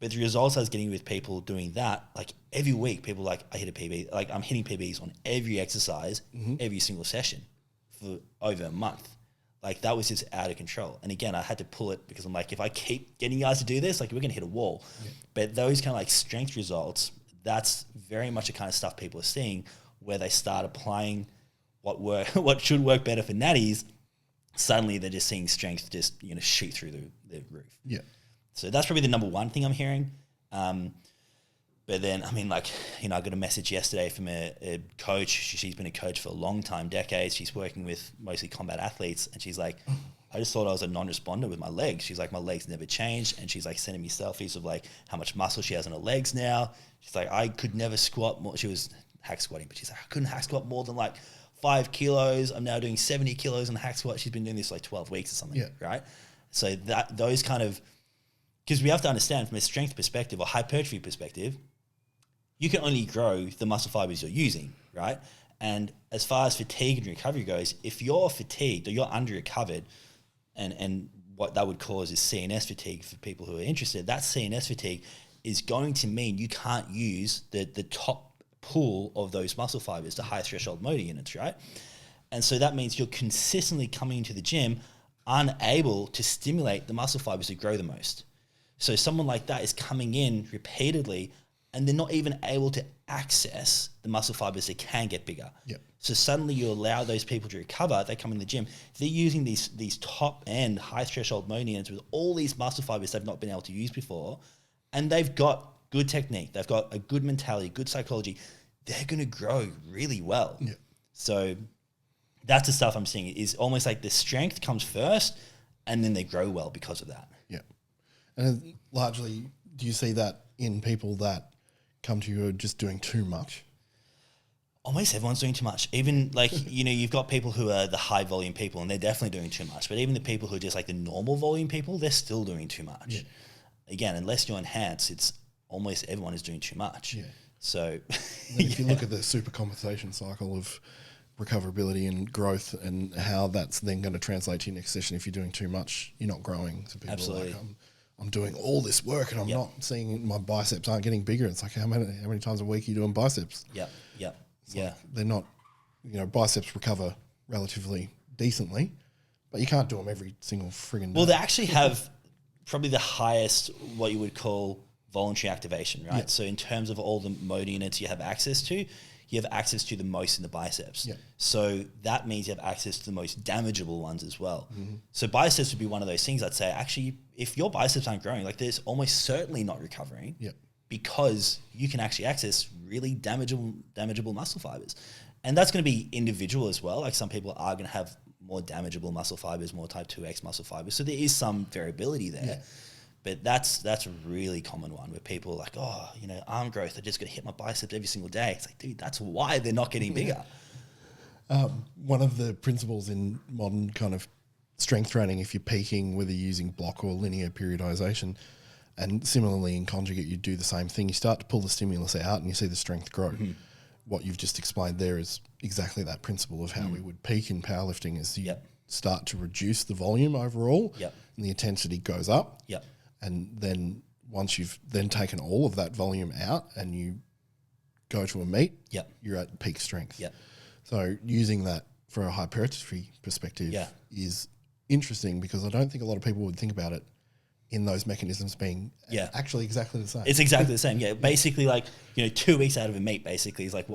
But the results I was getting with people doing that, like every week, people like, I hit a PB, like I'm hitting PBs on every exercise, every single session for over a month. Like that was just out of control. And again, I had to pull it because I'm like, if I keep getting you guys to do this, like we're going to hit a wall. Yeah. But those kind of like strength results, that's very much the kind of stuff people are seeing where they start applying what should work better for natties. Suddenly they're just seeing strength just, shoot through the roof. Yeah. So that's probably the number one thing I'm hearing. But then, I mean, like, I got a message yesterday from a coach. She's been a coach for a long time, decades. She's working with mostly combat athletes. And she's like, I just thought I was a non-responder with my legs. She's like, my legs never changed. And she's like sending me selfies of like how much muscle she has on her legs now. She's like, I could never squat more. She was hack squatting, but she's like, I couldn't hack squat more than like 5 kilos. I'm now doing 70 kilos on the hack squat. She's been doing this like 12 weeks or something, right? So those kind of, because we have to understand from a strength perspective or hypertrophy perspective, you can only grow the muscle fibers you're using, right? And as far as fatigue and recovery goes, if you're fatigued or you're under-recovered, and what that would cause is CNS fatigue for people who are interested, that CNS fatigue is going to mean you can't use the top pool of those muscle fibers, the high threshold motor units, right? And so that means you're consistently coming into the gym unable to stimulate the muscle fibers that grow the most. So someone like that is coming in repeatedly and they're not even able to access the muscle fibers that can get bigger. Yep. So suddenly you allow those people to recover, they come in the gym, they're using these top end high threshold motor units with all these muscle fibers they've not been able to use before, and they've got good technique, they've got a good mentality, good psychology, they're going to grow really well. Yep. So that's the stuff I'm seeing is almost like the strength comes first and then they grow well because of that. Yeah. And largely, do you see that in people that come to you who are just doing too much? Almost everyone's doing too much. Even like, you've got people who are the high volume people and they're definitely doing too much. But even the people who are just like the normal volume people, they're still doing too much. Yeah. Again, unless you're enhanced, it's almost everyone is doing too much. Yeah. So if you look at the supercompensation cycle of recoverability and growth and how that's then going to translate to your next session, if you're doing too much, you're not growing. So people Absolutely. are like, I'm doing all this work and I'm not seeing my biceps aren't getting bigger. It's like, how many times a week are you doing biceps? Yep. Like they're not, biceps recover relatively decently, but you can't do them every single friggin' day. Well, they actually have probably the highest, what you would call voluntary activation, right? Yep. So in terms of all the motor units you have access to, you have access to the most in the biceps. Yep. So that means you have access to the most damageable ones as well. Mm-hmm. So biceps would be one of those things I'd say, actually, if your biceps aren't growing, like there's almost certainly not recovering. Yep. Because you can actually access really damageable muscle fibers. And that's going to be individual as well. Like some people are going to have more damageable muscle fibers, more type 2X muscle fibers. So there is some variability there. Yeah. But that's a really common one where people are like, arm growth, I just got to hit my biceps every single day. It's like, dude, that's why they're not getting bigger. One of the principles in modern kind of strength training, if you're peaking, whether you're using block or linear periodization, and similarly in conjugate, you do the same thing. You start to pull the stimulus out and you see the strength grow. Mm-hmm. what you've just explained there is exactly that principle of how we would peak in powerlifting is you start to reduce the volume overall and the intensity goes up. Yep. And then once you've then taken all of that volume out and you go to a meet, you're at peak strength. Yep. So using that for a hypertrophy perspective is interesting because I don't think a lot of people would think about it in those mechanisms being actually exactly the same. It's exactly the same. Yeah. Basically, like, 2 weeks out of a meet basically is like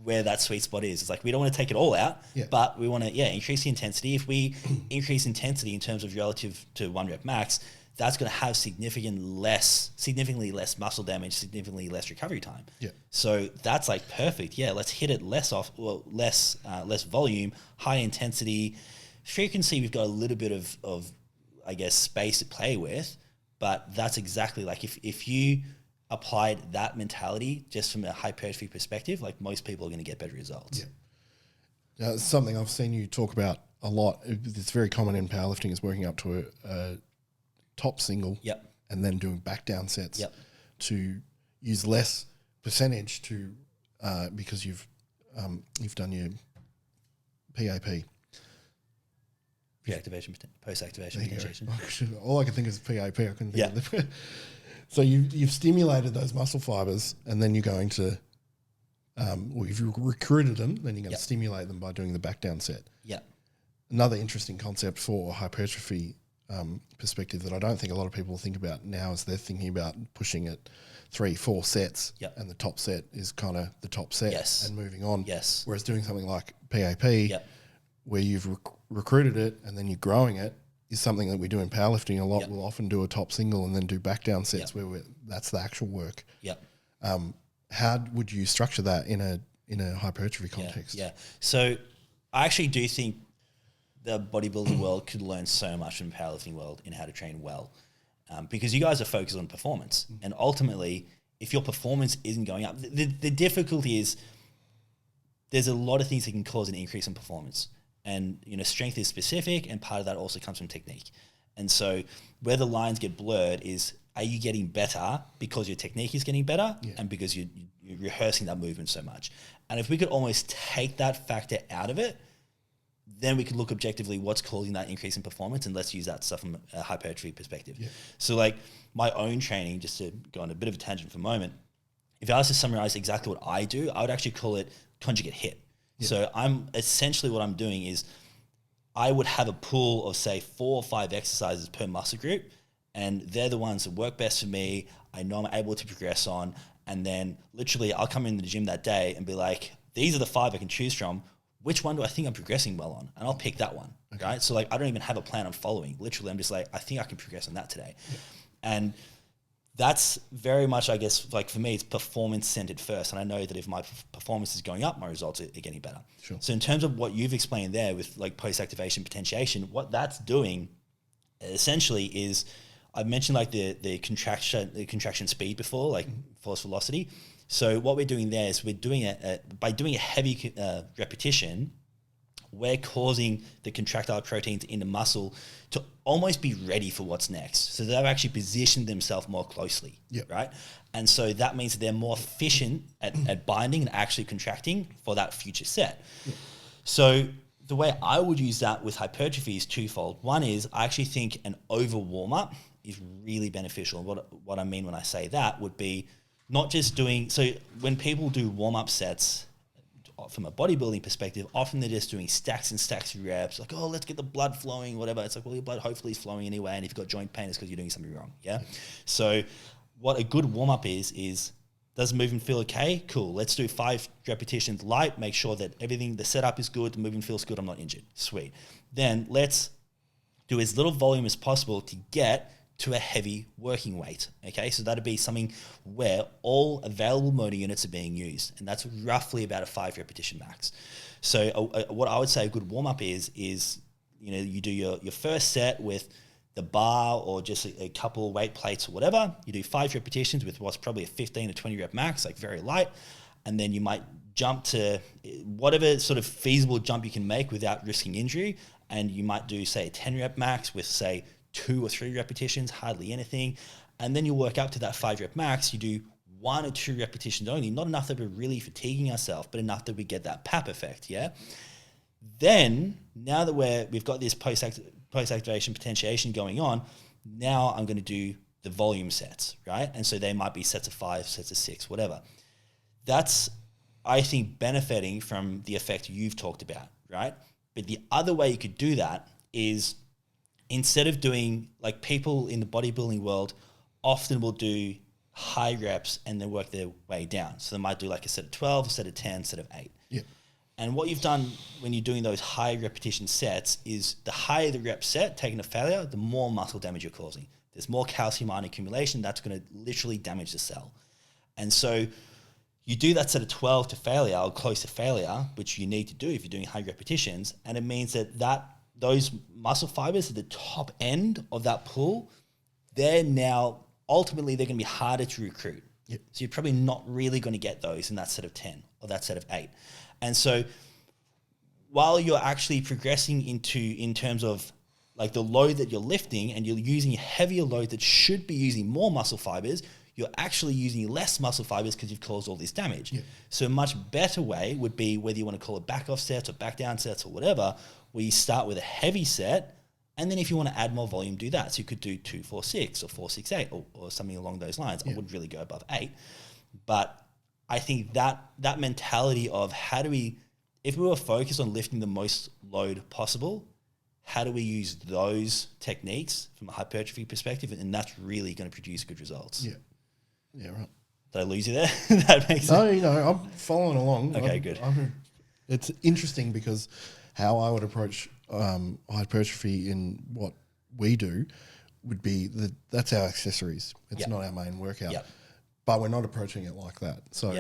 where that sweet spot is. It's like we don't want to take it all out, but we want to increase the intensity. If we increase intensity in terms of relative to 1 rep max, that's going to have significantly less muscle damage, significantly less recovery time. Yeah. So that's like perfect. Yeah, let's hit it less volume, high intensity. Sure, you can see we've got a little bit of I guess space to play with, but that's exactly like if you applied that mentality just from a hypertrophy perspective, like most people are going to get better results. Yeah. It's something I've seen you talk about a lot. It's very common in powerlifting is working up to a top single and then doing back down sets to use less percentage to because you've done your PAP. Post-activation potentiation. All I can think is PAP. I couldn't think of it. So you've stimulated those muscle fibers and then you're going to, if you've recruited them, then you're going to stimulate them by doing the back down set. Yeah. Another interesting concept for hypertrophy perspective that I don't think a lot of people think about now is they're thinking about pushing it 3-4 sets and the top set is kind of the top set and moving on. Yes. Whereas doing something like PAP where you've recruited it and then you're growing it is something that we do in powerlifting a lot. We'll often do a top single and then do back down sets where that's the actual work. How would you structure that in a hypertrophy context? So I actually do think the bodybuilding world could learn so much from the powerlifting world in how to train well, because you guys are focused on performance, and ultimately, if your performance isn't going up, the difficulty is there's a lot of things that can cause an increase in performance, and strength is specific, and part of that also comes from technique. And so where the lines get blurred is, are you getting better because your technique is getting better and because you're rehearsing that movement so much? And if we could almost take that factor out of it, then we could look objectively what's causing that increase in performance, and let's use that stuff from a hypertrophy perspective. So like my own training, just to go on a bit of a tangent for a moment, if I was to summarize exactly what I do, I would actually call it conjugate hit. So I'm essentially what I'm doing is I would have a pool of say 4 or 5 exercises per muscle group, and they're the ones that work best for me. I know I'm able to progress on, and then literally I'll come in the gym that day and be like, these are the 5 I can choose from. Which one do I think I'm progressing well on? And I'll pick that one, right? So like I don't even have a plan I'm following. Literally, I'm just like, I think I can progress on that today. And that's very much, I guess, like for me, it's performance centered first. And I know that if my performance is going up, my results are getting better. Sure. So in terms of what you've explained there with like post-activation potentiation, what that's doing essentially is, I've mentioned like the contraction speed before, like force velocity. So what we're doing there is we're doing by doing a heavy repetition, we're causing the contractile proteins in the muscle to almost be ready for what's next. So they've actually positioned themselves more closely, right? And so that means that they're more efficient at binding and actually contracting for that future set. So the way I would use that with hypertrophy is twofold. One is I actually think an over warm-up is really beneficial. And what I mean when I say that would be not just doing, so when people do warm-up sets from a bodybuilding perspective, often they're just doing stacks and stacks of reps, like, oh, let's get the blood flowing, whatever. It's like, well, your blood hopefully is flowing anyway, and if you've got joint pain, it's because you're doing something wrong, So what a good warm-up is, does the movement feel okay? Cool, let's do 5 repetitions light, make sure that everything, the setup is good, the movement feels good, I'm not injured. Sweet. Then let's do as little volume as possible to get to a heavy working weight, okay? So that'd be something where all available motor units are being used, and that's roughly about a 5 repetition max. So what I would say a good warm-up is you do your first set with the bar or just a couple weight plates or whatever. You do 5 repetitions with what's probably a 15 to 20 rep max, like very light, and then you might jump to whatever sort of feasible jump you can make without risking injury, and you might do, say, a 10 rep max with, say, 2 or 3 repetitions, hardly anything. And then you work up to that 5 rep max, you do 1 or 2 repetitions only, not enough that we're really fatiguing ourselves, but enough that we get that PAP effect, yeah? Then, now that we've got this post-activation potentiation going on, now I'm going to do the volume sets, right? And so they might be sets of 5, sets of 6, whatever. That's, I think, benefiting from the effect you've talked about, right? But the other way you could do that is, instead of doing, like, people in the bodybuilding world often will do high reps and then work their way down. So they might do like a set of 12, a set of 10, a set of 8. Yeah. And what you've done when you're doing those high repetition sets is, the higher the rep set, taking a failure, the more muscle damage you're causing. There's more calcium ion accumulation that's going to literally damage the cell. And so you do that set of 12 to failure or close to failure, which you need to do if you're doing high repetitions. And it means that those muscle fibers at the top end of that pool, they're now, ultimately, they're going to be harder to recruit. Yep. So you're probably not really going to get those in that set of 10 or that set of 8. And so while you're actually progressing in terms of like the load that you're lifting, and you're using a heavier load that should be using more muscle fibers, you're actually using less muscle fibers because you've caused all this damage. Yeah. So a much better way would be, whether you want to call it back off sets or back down sets or whatever, where you start with a heavy set, and then if you want to add more volume, do that. So you could do 2, 4, 6 or 4, 6, 8 or something along those lines. Yeah. I wouldn't really go above 8. But I think that mentality of, how do we, if we were focused on lifting the most load possible, how do we use those techniques from a hypertrophy perspective? And that's really going to produce good results. Yeah. Yeah, right. Did I lose you there? That makes sense. No, I'm following along. Okay, good. It's interesting because how I would approach hypertrophy in what we do would be that's our accessories. It's not our main workout. Yep. But we're not approaching it like that. So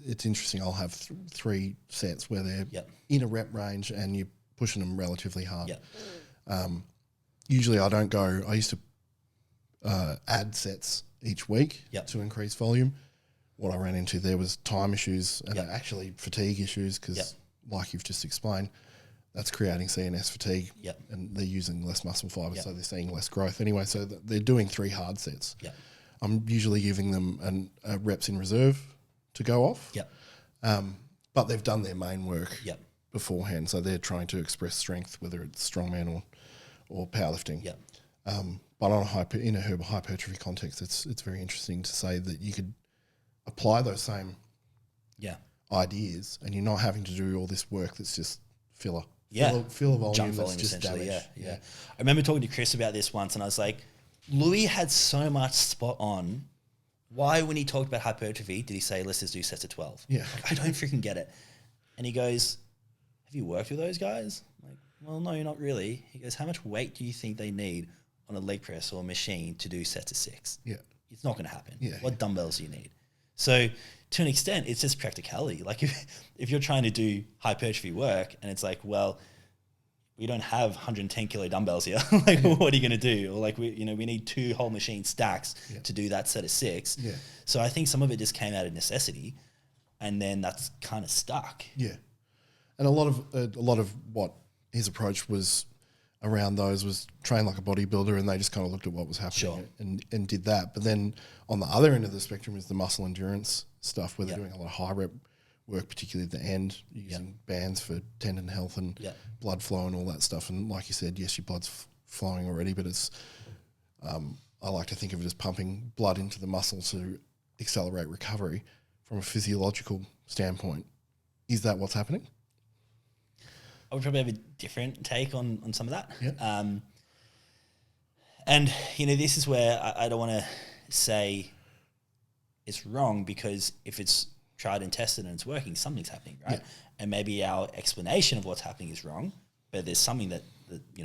it's interesting. I'll have 3 sets where they're in a rep range and you're pushing them relatively hard. Yep. Usually I used to add sets each week to increase volume. What I ran into there was time issues and actually fatigue issues because, like you've just explained, that's creating CNS fatigue and they're using less muscle fibers, so they're seeing less growth anyway. So they're doing 3 hard sets. I'm usually giving them reps in reserve to go off. But they've done their main work beforehand, so they're trying to express strength, whether it's strongman or powerlifting. But in a hypertrophy context, it's very interesting to say that you could apply those same ideas, and you're not having to do all this work that's just filler. Filler volume. Jump volume, that's just damage. I remember talking to Chris about this once, and I was like, Louis had so much spot on. Why, when he talked about hypertrophy, did he say, let's just do sets of 12? Yeah. Like, I don't freaking get it. And he goes, have you worked with those guys? I'm like, well, no, not really. He goes, how much weight do you think they need on a leg press or a machine to do sets of 6? Yeah. It's not going to happen. Yeah. What dumbbells do you need? So to an extent, it's just practicality. Like if you're trying to do hypertrophy work and it's like, well, we don't have 110 kilo dumbbells here. Like, what are you going to do? Or like, we need 2 whole machine stacks to do that set of 6. Yeah. So I think some of it just came out of necessity, and then that's kind of stuck. Yeah. And a lot of what his approach was around those was train like a bodybuilder, and they just kind of looked at what was happening and did that. But then on the other end of the spectrum is the muscle endurance stuff, where they're doing a lot of high rep work, particularly at the end, using bands for tendon health and blood flow and all that stuff. And like you said, yes, your blood's flowing already, but it's I like to think of it as pumping blood into the muscle to accelerate recovery from a physiological standpoint. Is that what's happening? I would probably have a different take on some of that. Yeah. And, this is where I don't want to say it's wrong, because if it's tried and tested and it's working, something's happening, right? Yeah. And maybe our explanation of what's happening is wrong, but there's something that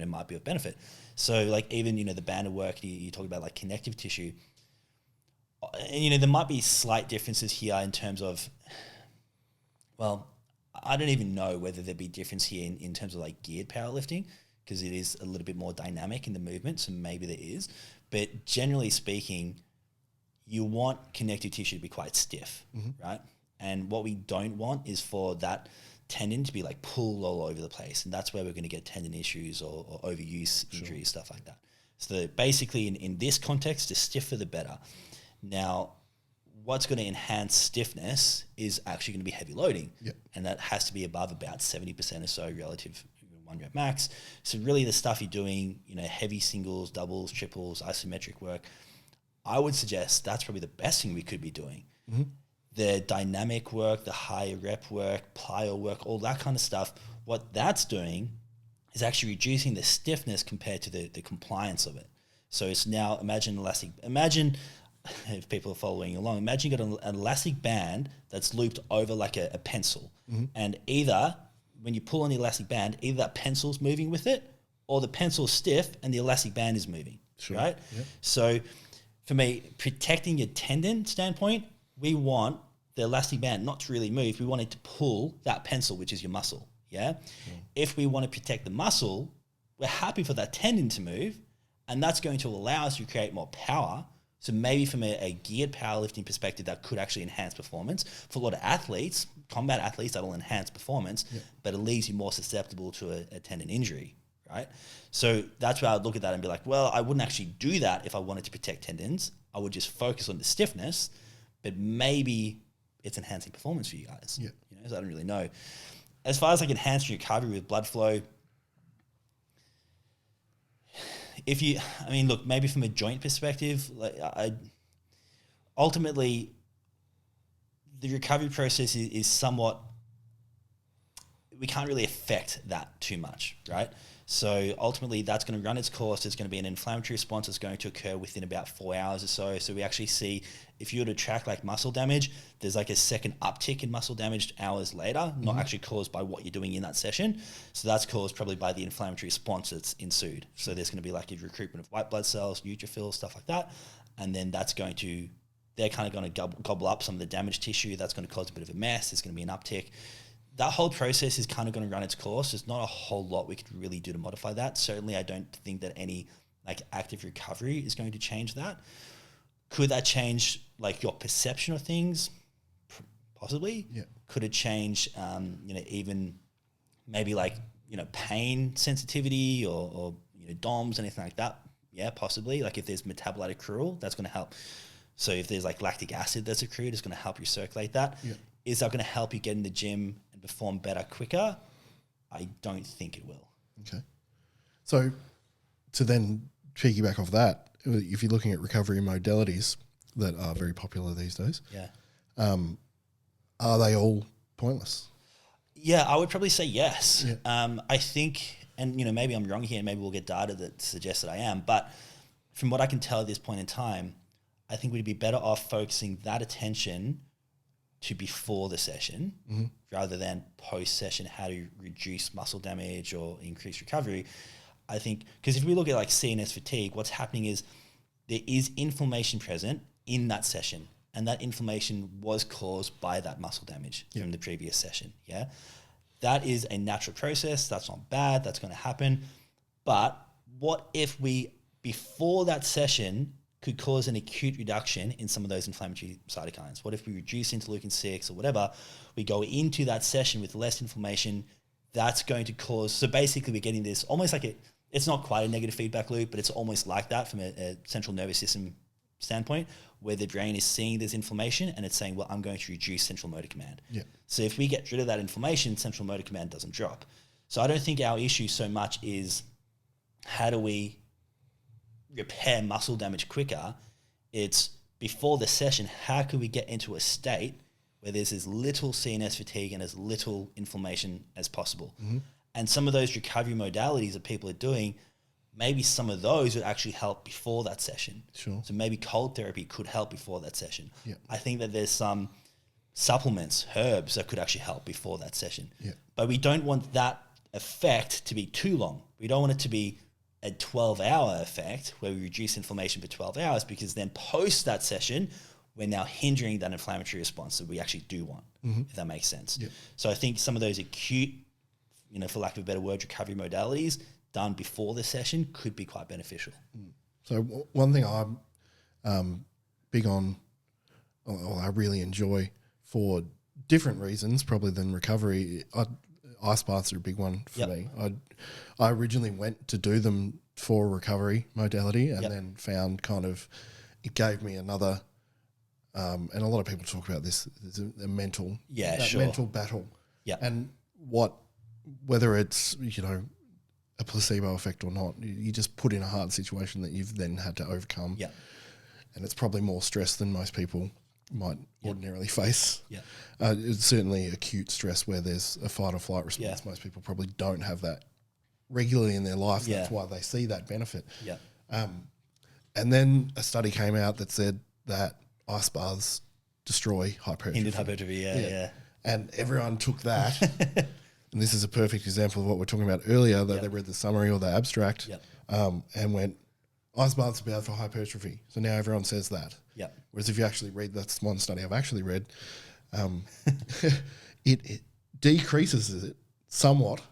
might be of benefit. So like even, the banded work, you talk about like connective tissue, and there might be slight differences here in terms of, well, I don't even know whether there'd be difference here in terms of like geared powerlifting, because it is a little bit more dynamic in the movement, so maybe there is. But generally speaking, you want connective tissue to be quite stiff, right? And what we don't want is for that tendon to be like pulled all over the place. And that's where we're going to get tendon issues or overuse injuries, stuff like that. So basically in this context, the stiffer the better. Now, what's going to enhance stiffness is actually going to be heavy loading. Yep. And that has to be above about 70% or so relative 1 rep max. So really the stuff you're doing, heavy singles, doubles, triples, isometric work, I would suggest that's probably the best thing we could be doing. Mm-hmm. The dynamic work, the higher rep work, plyo work, all that kind of stuff, what that's doing is actually reducing the stiffness compared to the compliance of it. So it's now, imagine if people are following along, imagine you got an elastic band that's looped over like a pencil. Mm-hmm. And either when you pull on the elastic band, either that pencil's moving with it or the pencil's stiff and the elastic band is moving, right? Yep. So for me, protecting your tendon standpoint, we want the elastic band not to really move. We want it to pull that pencil, which is your muscle, yeah? If we want to protect the muscle, we're happy for that tendon to move, and that's going to allow us to create more power. So maybe from a geared powerlifting perspective, that could actually enhance performance. For a lot of athletes, combat athletes, that'll enhance performance, but it leaves you more susceptible to a tendon injury, right? So that's where I'd look at that and be like, well, I wouldn't actually do that if I wanted to protect tendons. I would just focus on the stiffness, but maybe it's enhancing performance for you guys. Yeah. So I don't really know. As far as like enhancing recovery with blood flow, look, maybe from a joint perspective, ultimately the recovery process is somewhat, we can't really affect that too much, right? So ultimately that's going to run its course. There's going to be an inflammatory response that's going to occur within about 4 hours or so. So we actually see, if you were to track like muscle damage, there's like a second uptick in muscle damage hours later, not actually caused by what you're doing in that session. So that's caused probably by the inflammatory response that's ensued. So there's going to be like a recruitment of white blood cells, neutrophils, stuff like that. And then they're kind of going to gobble up some of the damaged tissue. That's going to cause a bit of a mess. There's going to be an uptick. That whole process is kind of going to run its course. There's not a whole lot we could really do to modify that. Certainly, I don't think that any like active recovery is going to change that. Could that change like your perception of things? Possibly. Yeah. Could it change, even maybe like, pain sensitivity or DOMS, anything like that? Yeah, possibly. Like if there's metabolite accrual, that's going to help. So if there's like lactic acid that's accrued, it's going to help you circulate that. Yeah. Is that going to help you get in the gym and perform better quicker? I don't think it will. Okay. So to then piggyback off that, if you're looking at recovery modalities that are very popular these days, are they all pointless? Yeah, I would probably say yes. Yeah. I think, and maybe I'm wrong here, and maybe we'll get data that suggests that I am, but from what I can tell at this point in time, I think we'd be better off focusing that attention to before the session rather than post-session, how to reduce muscle damage or increase recovery. I think, because if we look at like CNS fatigue, what's happening is there is inflammation present in that session, and that inflammation was caused by that muscle damage from the previous session. Yeah. That is a natural process. That's not bad. That's going to happen. But what if we, before that session, could cause an acute reduction in some of those inflammatory cytokines? What if we reduce interleukin-6 or whatever, we go into that session with less inflammation, that's going to cause, so basically we're getting this almost like it's not quite a negative feedback loop, but it's almost like that from a central nervous system standpoint, where the brain is seeing there's inflammation and it's saying, well, I'm going to reduce central motor command. Yeah. So if we get rid of that inflammation, central motor command doesn't drop. So I don't think our issue so much is how do we repair muscle damage quicker. It's before the session, how can we get into a state where there's as little CNS fatigue and as little inflammation as possible? And some of those recovery modalities that people are doing, maybe some of those would actually help before that session. Sure. So maybe cold therapy could help before that session. Yeah. I think that there's some supplements, herbs that could actually help before that session. Yeah. But we don't want that effect to be too long. We don't want it to be a 12-hour effect where we reduce inflammation for 12 hours, because then post that session, we're now hindering that inflammatory response that we actually do want, if that makes sense. Yep. So I think some of those acute, for lack of a better word, recovery modalities done before the session could be quite beneficial. So one thing I'm big on, or I really enjoy for different reasons probably than recovery, ice baths are a big one for me. I originally went to do them for recovery modality and then found it gave me another and a lot of people talk about this. There's a mental, sure. mental battle, Yeah, and whether it's a placebo effect or not, you just put in a hard situation that you've then had to overcome. Yeah, and it's probably more stress than most people might ordinarily face. Yeah, it's certainly acute stress where there's a fight or flight response. Most people probably don't have that regularly in their life. Yeah. That's why they see that benefit. Yeah. And then a study came out that said that ice baths destroy hypertrophy. Hindered hypertrophy, yeah. And everyone took that. And this is a perfect example of what we're talking about earlier, that they read the summary or the abstract and went, ice baths are bad for hypertrophy. So now everyone says that. Yeah. Whereas if you actually read, that's one study I've actually read, it decreases it somewhat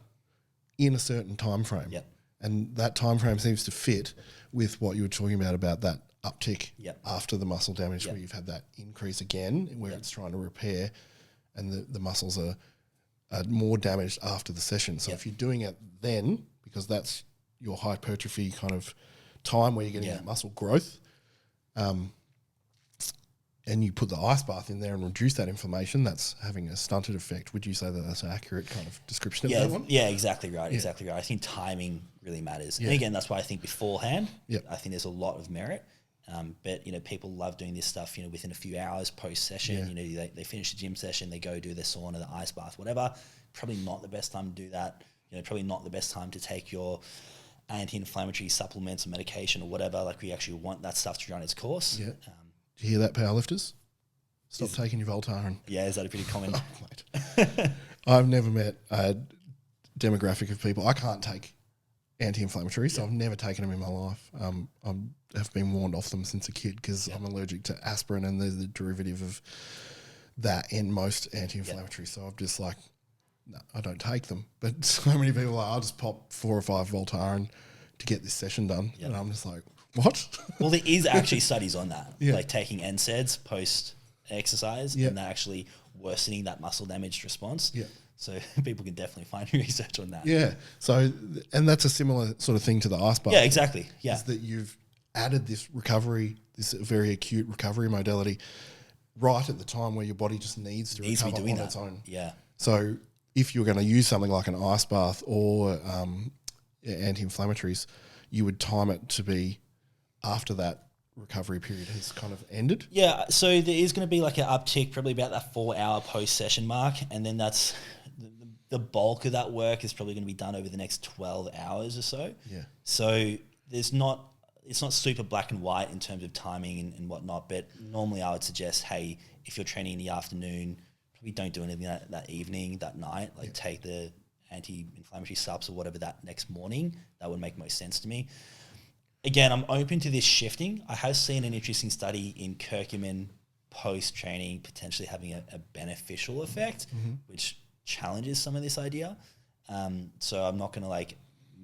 in a certain time frame. Yep. And that time frame seems to fit with what you were talking about that uptick after the muscle damage, where you've had that increase again, where it's trying to repair and the muscles are more damaged after the session. So if you're doing it then, because that's your hypertrophy kind of time where you're getting that muscle growth, and you put the ice bath in there and reduce that inflammation, that's having a stunted effect. Would you say that that's an accurate kind of description of that one? Yeah, exactly right. Exactly right. I think timing really matters. And again, that's why I think beforehand, I think there's a lot of merit. But, people love doing this stuff, within a few hours post-session. They finish the gym session, they go do their sauna, the ice bath, whatever. Probably not the best time to do that. Probably not the best time to take your anti-inflammatory supplements or medication or whatever. Like, we actually want that stuff to run its course. Yeah. Do you hear that, powerlifters? Stop taking your Voltaren. Yeah, is that a pretty common? I've never met a demographic of people. I can't take anti-inflammatory, so I've never taken them in my life. I have been warned off them since a kid because I'm allergic to aspirin, and they're the derivative of that in most anti-inflammatory. So I'm just like, no, I don't take them. But so many people are like, I'll just pop 4 or 5 Voltaren to get this session done. And I'm just like, what? Well, there is actually studies on that, like taking NSAIDs post-exercise and they're actually worsening that muscle damage response. Yeah. So people can definitely find research on that. Yeah. So, and that's a similar sort of thing to the ice bath. Yeah, exactly. Yeah. Is that you've added this recovery, this very acute recovery modality right at the time where your body just needs to recover on its own. Yeah. So if you're going to use something like an ice bath or anti-inflammatories, you would time it to be after that recovery period has kind of ended. Yeah, so there is going to be like an uptick, probably about that 4-hour post-session mark, and then that's the bulk of that work is probably going to be done over the next 12 hours or so. Yeah. So it's not super black and white in terms of timing and whatnot, but normally I would suggest, hey, if you're training in the afternoon, probably don't do anything that evening, that night. Like take the anti-inflammatory subs or whatever that next morning. That would make most sense to me. Again, I'm open to this shifting. I have seen an interesting study in curcumin post-training potentially having a beneficial effect, which challenges some of this idea. So I'm not going to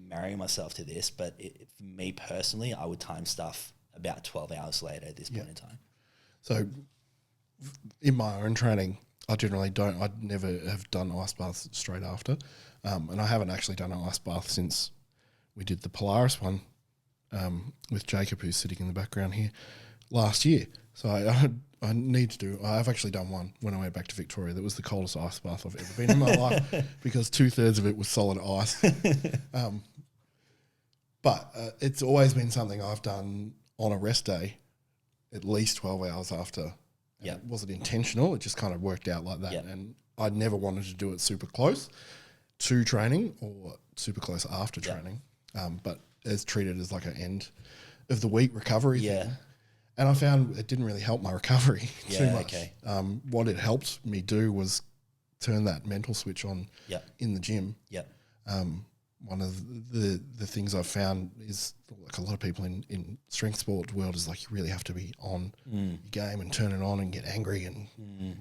marry myself to this, but for me personally, I would time stuff about 12 hours later at this point in time. So in my own training, I generally don't. I'd never have done ice baths straight after. And I haven't actually done an ice bath since we did the Polaris one with Jacob, who's sitting in the background here, last year. So I need to do. I've actually done one when I went back to Victoria. That was the coldest ice bath I've ever been in my life because 2/3 of it was solid ice. But it's always been something I've done on a rest day, at least 12 hours after. Yeah, it wasn't intentional. It just kind of worked out like that. Yep. And I never wanted to do it super close to training or super close after training. But it's treated as like an end of the week recovery thing. And I found it didn't really help my recovery too much. Okay. What it helped me do was turn that mental switch on in the gym. One of the things I've found is, like a lot of people in strength sport world, is like you really have to be on your game and turn it on and get angry and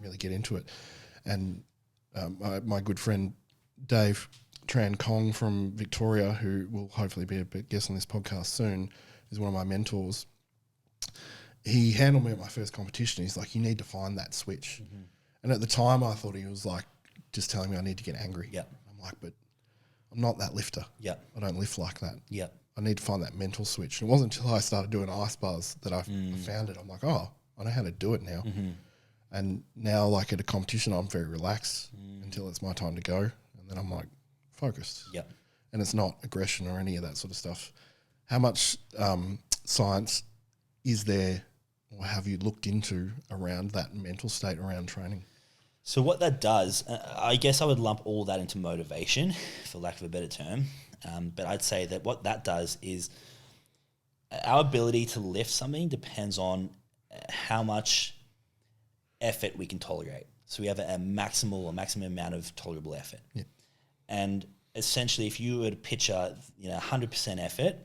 really get into it. And my good friend Dave Tran Kong from Victoria, who will hopefully be a guest on this podcast soon, is one of my mentors. He handled me at my first competition. He's like, you need to find that switch. And at the time I thought he was like just telling me I need to get angry. I'm like, but I'm not that lifter. I don't lift like that. I need to find that mental switch. And it wasn't until I started doing ice baths that I found it. I'm like, oh, I know how to do it now. And now, like at a competition, I'm very relaxed until it's my time to go, and then I'm like focused. Yep. And it's not aggression or any of that sort of stuff. How much science is there, or have you looked into around that mental state around training? So what that does, I guess I would lump all that into motivation, for lack of a better term. But I'd say that what that does is our ability to lift something depends on how much effort we can tolerate. So we have a maximum amount of tolerable effort. Yeah. And essentially, if you were to picture, 100% effort,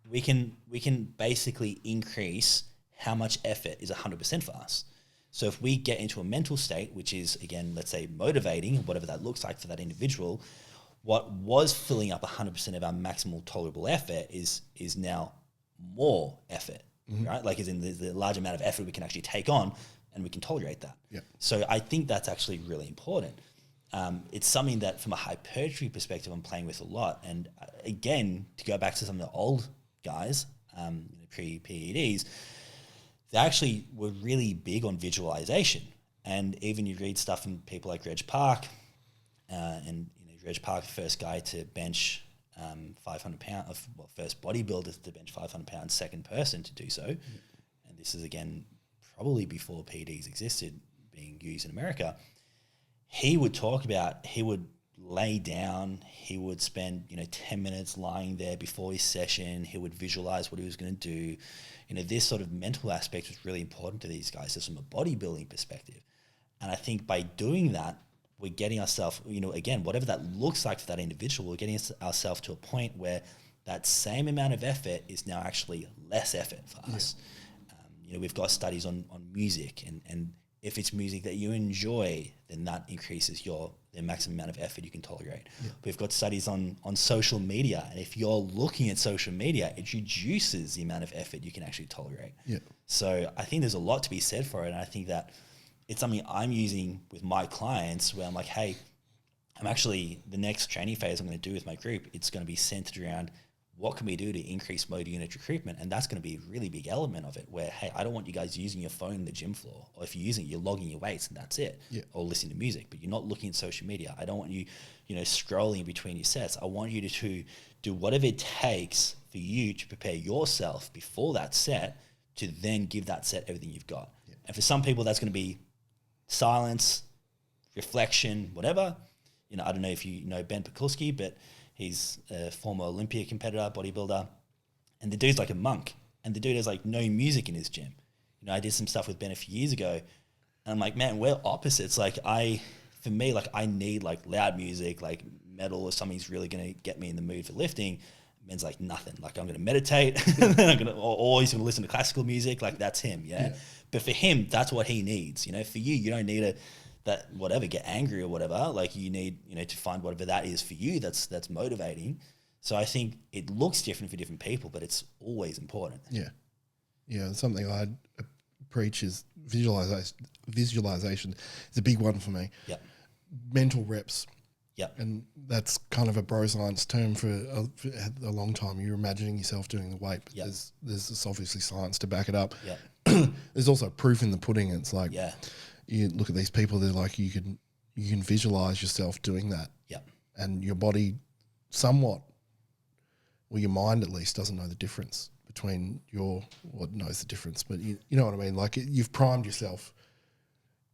we can basically increase how much effort is 100% for us. So if we get into a mental state, which is, again, let's say motivating, whatever that looks like for that individual, what was filling up 100% of our maximal tolerable effort is now more effort, right? Like, as in the large amount of effort we can actually take on, and we can tolerate that. Yeah. So I think that's actually really important. It's something that, from a hypertrophy perspective, I'm playing with a lot. And again, to go back to some of the old guys, pre-PEDs, they actually were really big on visualization. And even you read stuff from people like Reg Park, and Reg Park, the first guy to bench 500 pounds, first bodybuilder to bench 500 pounds, second person to do so. And this is, again, probably before PEDs existed being used in America. He would talk about, he would lay down, he would spend 10 minutes lying there before his session, he would visualize what he was going to do. This sort of mental aspect was really important to these guys, just from a bodybuilding perspective. And I think by doing that, we're getting ourselves, again, whatever that looks like for that individual, we're getting ourselves to a point where that same amount of effort is now actually less effort for us. We've got studies on music, and if it's music that you enjoy, then that increases the maximum amount of effort you can tolerate. Yeah. We've got studies on social media, and if you're looking at social media, it reduces the amount of effort you can actually tolerate. Yeah. So I think there's a lot to be said for it, and I think that it's something I'm using with my clients where I'm like, hey, the next training phase I'm going to do with my group, it's going to be centered around what can we do to increase motor unit recruitment? And that's going to be a really big element of it where, hey, I don't want you guys using your phone in the gym floor, or if you're using it, you're logging your weights and that's it, or listening to music, but you're not looking at social media. I don't want you, scrolling between your sets. I want you to do whatever it takes for you to prepare yourself before that set to then give that set everything you've got. Yeah. And for some people, that's going to be silence, reflection, whatever. I don't know if you know Ben Pekulski, but he's a former Olympia competitor, bodybuilder, and the dude's like a monk, and the dude has like no music in his gym. I did some stuff with Ben a few years ago, and I'm like, man, we're opposites. Like I need like loud music, like metal or something that's really going to get me in the mood for lifting. Ben's like nothing. Like I'm going to meditate, or he's going to listen to classical music. Like that's him, yeah. But for him, that's what he needs. For you, you don't need get angry or whatever. Like you need, to find whatever that is for you that's motivating. So I think it looks different for different people, but it's always important. Yeah. Yeah. Something I preach is visualization is a big one for me. Yeah. Mental reps. Yeah. And that's kind of a bro science term for a long time. You're imagining yourself doing the weight, but there's obviously science to back it up. Yeah. There's also proof in the pudding. It's like, you look at these people, they're like, you can visualize yourself doing that. Yeah. And your body somewhat, well, your mind at least doesn't know the difference between knows the difference, but you know what I mean? Like you've primed yourself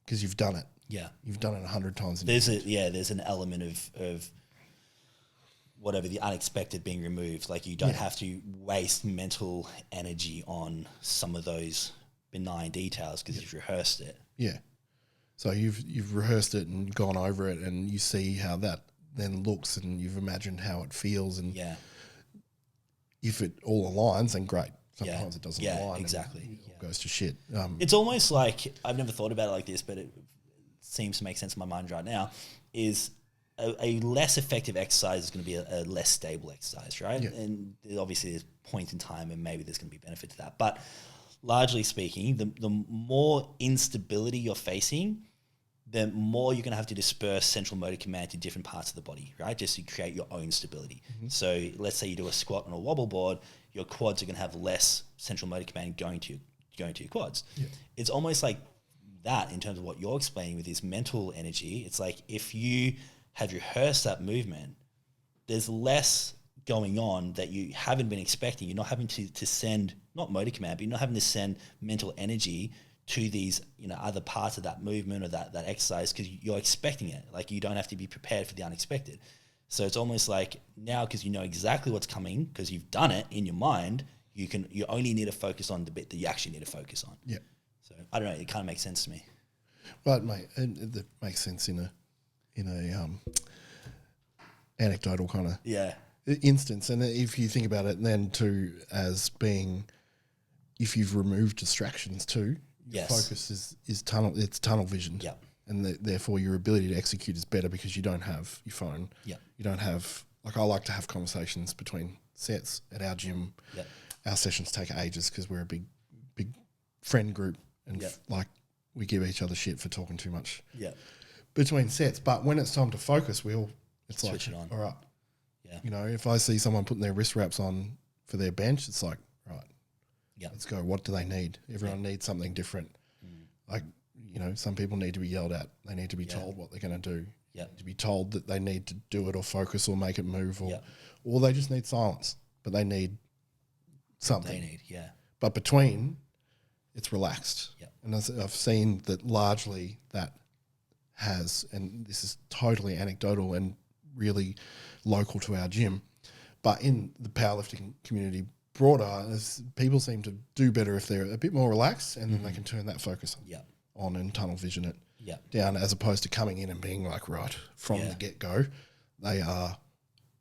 because you've done it. Yeah. You've done it 100 times. There's an element of whatever, the unexpected being removed. Like you don't have to waste mental energy on some of those benign details because you've rehearsed it. Yeah. So you've rehearsed it and gone over it, and you see how that then looks, and you've imagined how it feels, and if it all aligns, then great. Sometimes it doesn't align. Exactly. It goes to shit. It's almost like, I've never thought about it like this, but it seems to make sense in my mind right now, is a less effective exercise is going to be a less stable exercise, right? Yeah. And obviously there's point in time and maybe there's going to be benefit to that. But largely speaking, the more instability you're facing, the more you're going to have to disperse central motor command to different parts of the body, right? Just to create your own stability. Mm-hmm. So let's say you do a squat on a wobble board, your quads are going to have less central motor command going to going to your quads. Yeah. It's almost like that in terms of what you're explaining with this mental energy. It's like if you have rehearsed that movement, there's less going on that you haven't been expecting. You're not having to send, not motor command, but you're not having to send mental energy to these, other parts of that movement or that exercise because you're expecting it. Like you don't have to be prepared for the unexpected. So it's almost like now, because you know exactly what's coming because you've done it in your mind, you only need to focus on the bit that you actually need to focus on. Yeah. So I don't know. It kind of makes sense to me. But mate, it makes sense in a anecdotal kind of instance. And if you think about it, then too as being, if you've removed distractions too, your focus is tunnel vision. Yeah. And therefore your ability to execute is better because you don't have your phone. Yeah. You don't have, like I like to have conversations between sets at our gym. Yeah. Our sessions take ages because we're a big friend group and we give each other shit for talking too much between sets. But when it's time to focus, it's switch like, it on. All right. Yeah. If I see someone putting their wrist wraps on for their bench, it's like, right, let's go. What do they need? Everyone needs something different. Like, some people need to be yelled at. They need to be told what they're going to do. Yeah. To be told that they need to do it or focus or make it move or they just need silence, but they need something. But between, it's relaxed. Yeah. And I've seen that largely that has, and this is totally anecdotal and really local to our gym, but in the powerlifting community broader, people seem to do better if they're a bit more relaxed and then they can turn that focus on and tunnel vision it down, as opposed to coming in and being like, right, from the get-go, they are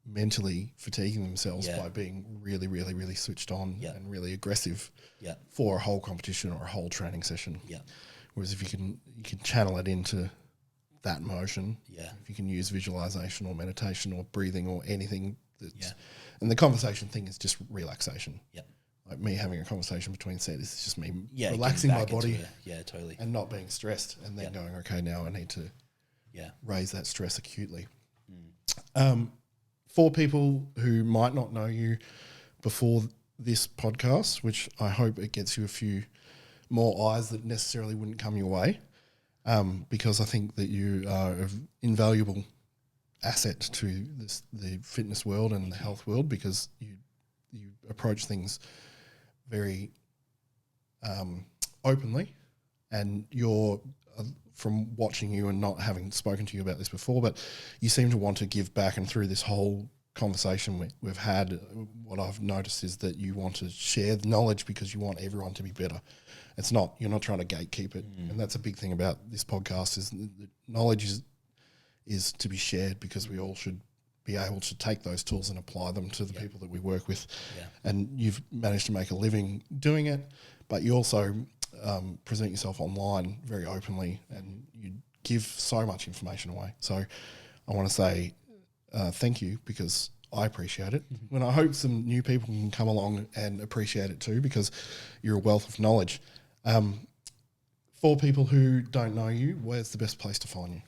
mentally fatiguing themselves by being really, really, really switched on and really aggressive for a whole competition or a whole training session. Whereas if you can channel it into that motion, if you can use visualization or meditation or breathing or anything that's and the conversation thing is just relaxation. Like me having a conversation between sets is just me relaxing my body totally, and not being stressed and then going, okay, now I need to raise that stress acutely. For people who might not know you before this podcast, which I hope it gets you a few more eyes that necessarily wouldn't come your way, because I think that you are an invaluable asset to the fitness world and the health world, because you approach things very openly, and you're from watching you and not having spoken to you about this before, but you seem to want to give back. And through this whole conversation we've had, what I've noticed is that you want to share the knowledge because you want everyone to be better. You're not trying to gatekeep it. And that's a big thing about this podcast, is that knowledge is to be shared, because we all should be able to take those tools and apply them to the people that we work with. And you've managed to make a living doing it, but you also present yourself online very openly, and you give so much information away. So I want to say thank you, because I appreciate it. And I hope some new people can come along and appreciate it too, because you're a wealth of knowledge. For people who don't know you, where's the best place to find you?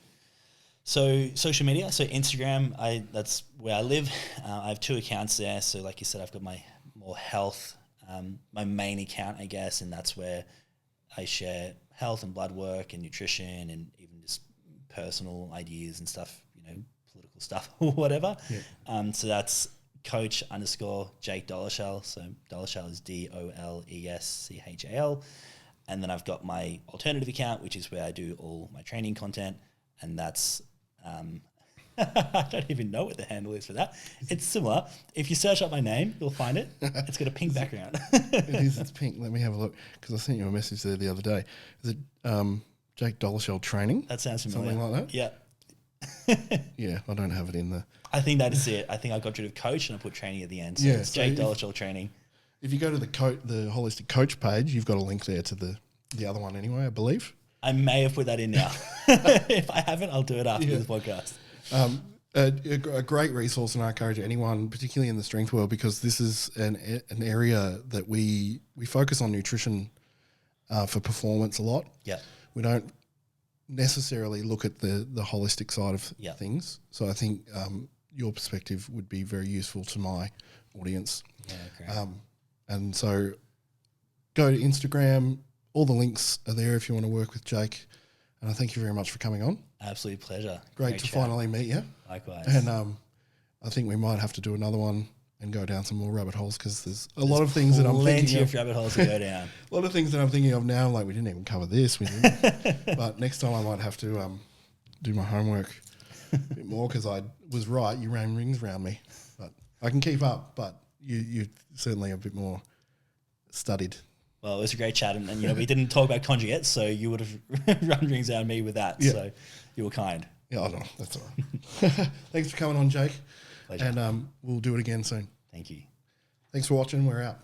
So social media, so Instagram, that's where I live. I have 2 accounts there. So like you said, I've got my more health, my main account, I guess, and that's where I share health and blood work and nutrition and even just personal ideas and stuff, political stuff or whatever. So that's coach_Jake Doleschal. So Doleschal is Doleschal. And then I've got my alternative account, which is where I do all my training content. And that's, I don't even know what the handle is for that. It's similar. If you search up my name, you'll find it. It's got a pink background. It is. It's pink. Let me have a look, because I sent you a message there the other day. Is it Jake Doleschal Training? That sounds familiar. Something like that? Yeah. Yeah, I don't have it in the... I think that is it. I think I got rid of coach and I put training at the end. So it's Jake Doleschal Training. If you go to the Holistic Coach page, you've got a link there to the other one anyway, I believe. I may have put that in now. If I haven't, I'll do it after this podcast. A great resource, and I encourage anyone, particularly in the strength world, because this is an area that we focus on nutrition for performance a lot. Yeah. We don't necessarily look at the holistic side of things. So I think your perspective would be very useful to my audience. Yeah, great. And so go to Instagram. All the links are there if you want to work with Jake. And I thank you very much for coming on. Absolute pleasure. Great to finally meet you. Likewise. And I think we might have to do another one and go down some more rabbit holes because there's a lot of things that I'm thinking plenty of rabbit holes to go down. A lot of things that I'm thinking of now. Like, we didn't even cover this. We didn't. But next time I might have to do my homework a bit more because I was right. You ran rings around me. But I can keep up. But you're certainly a bit more studied. Well, it was a great chat. And we didn't talk about conjugates, so you would have run rings around me with that. Yeah. So you were kind. Yeah, I don't know. That's all right. Thanks for coming on, Jake. Pleasure. And we'll do it again soon. Thank you. Thanks for watching. We're out.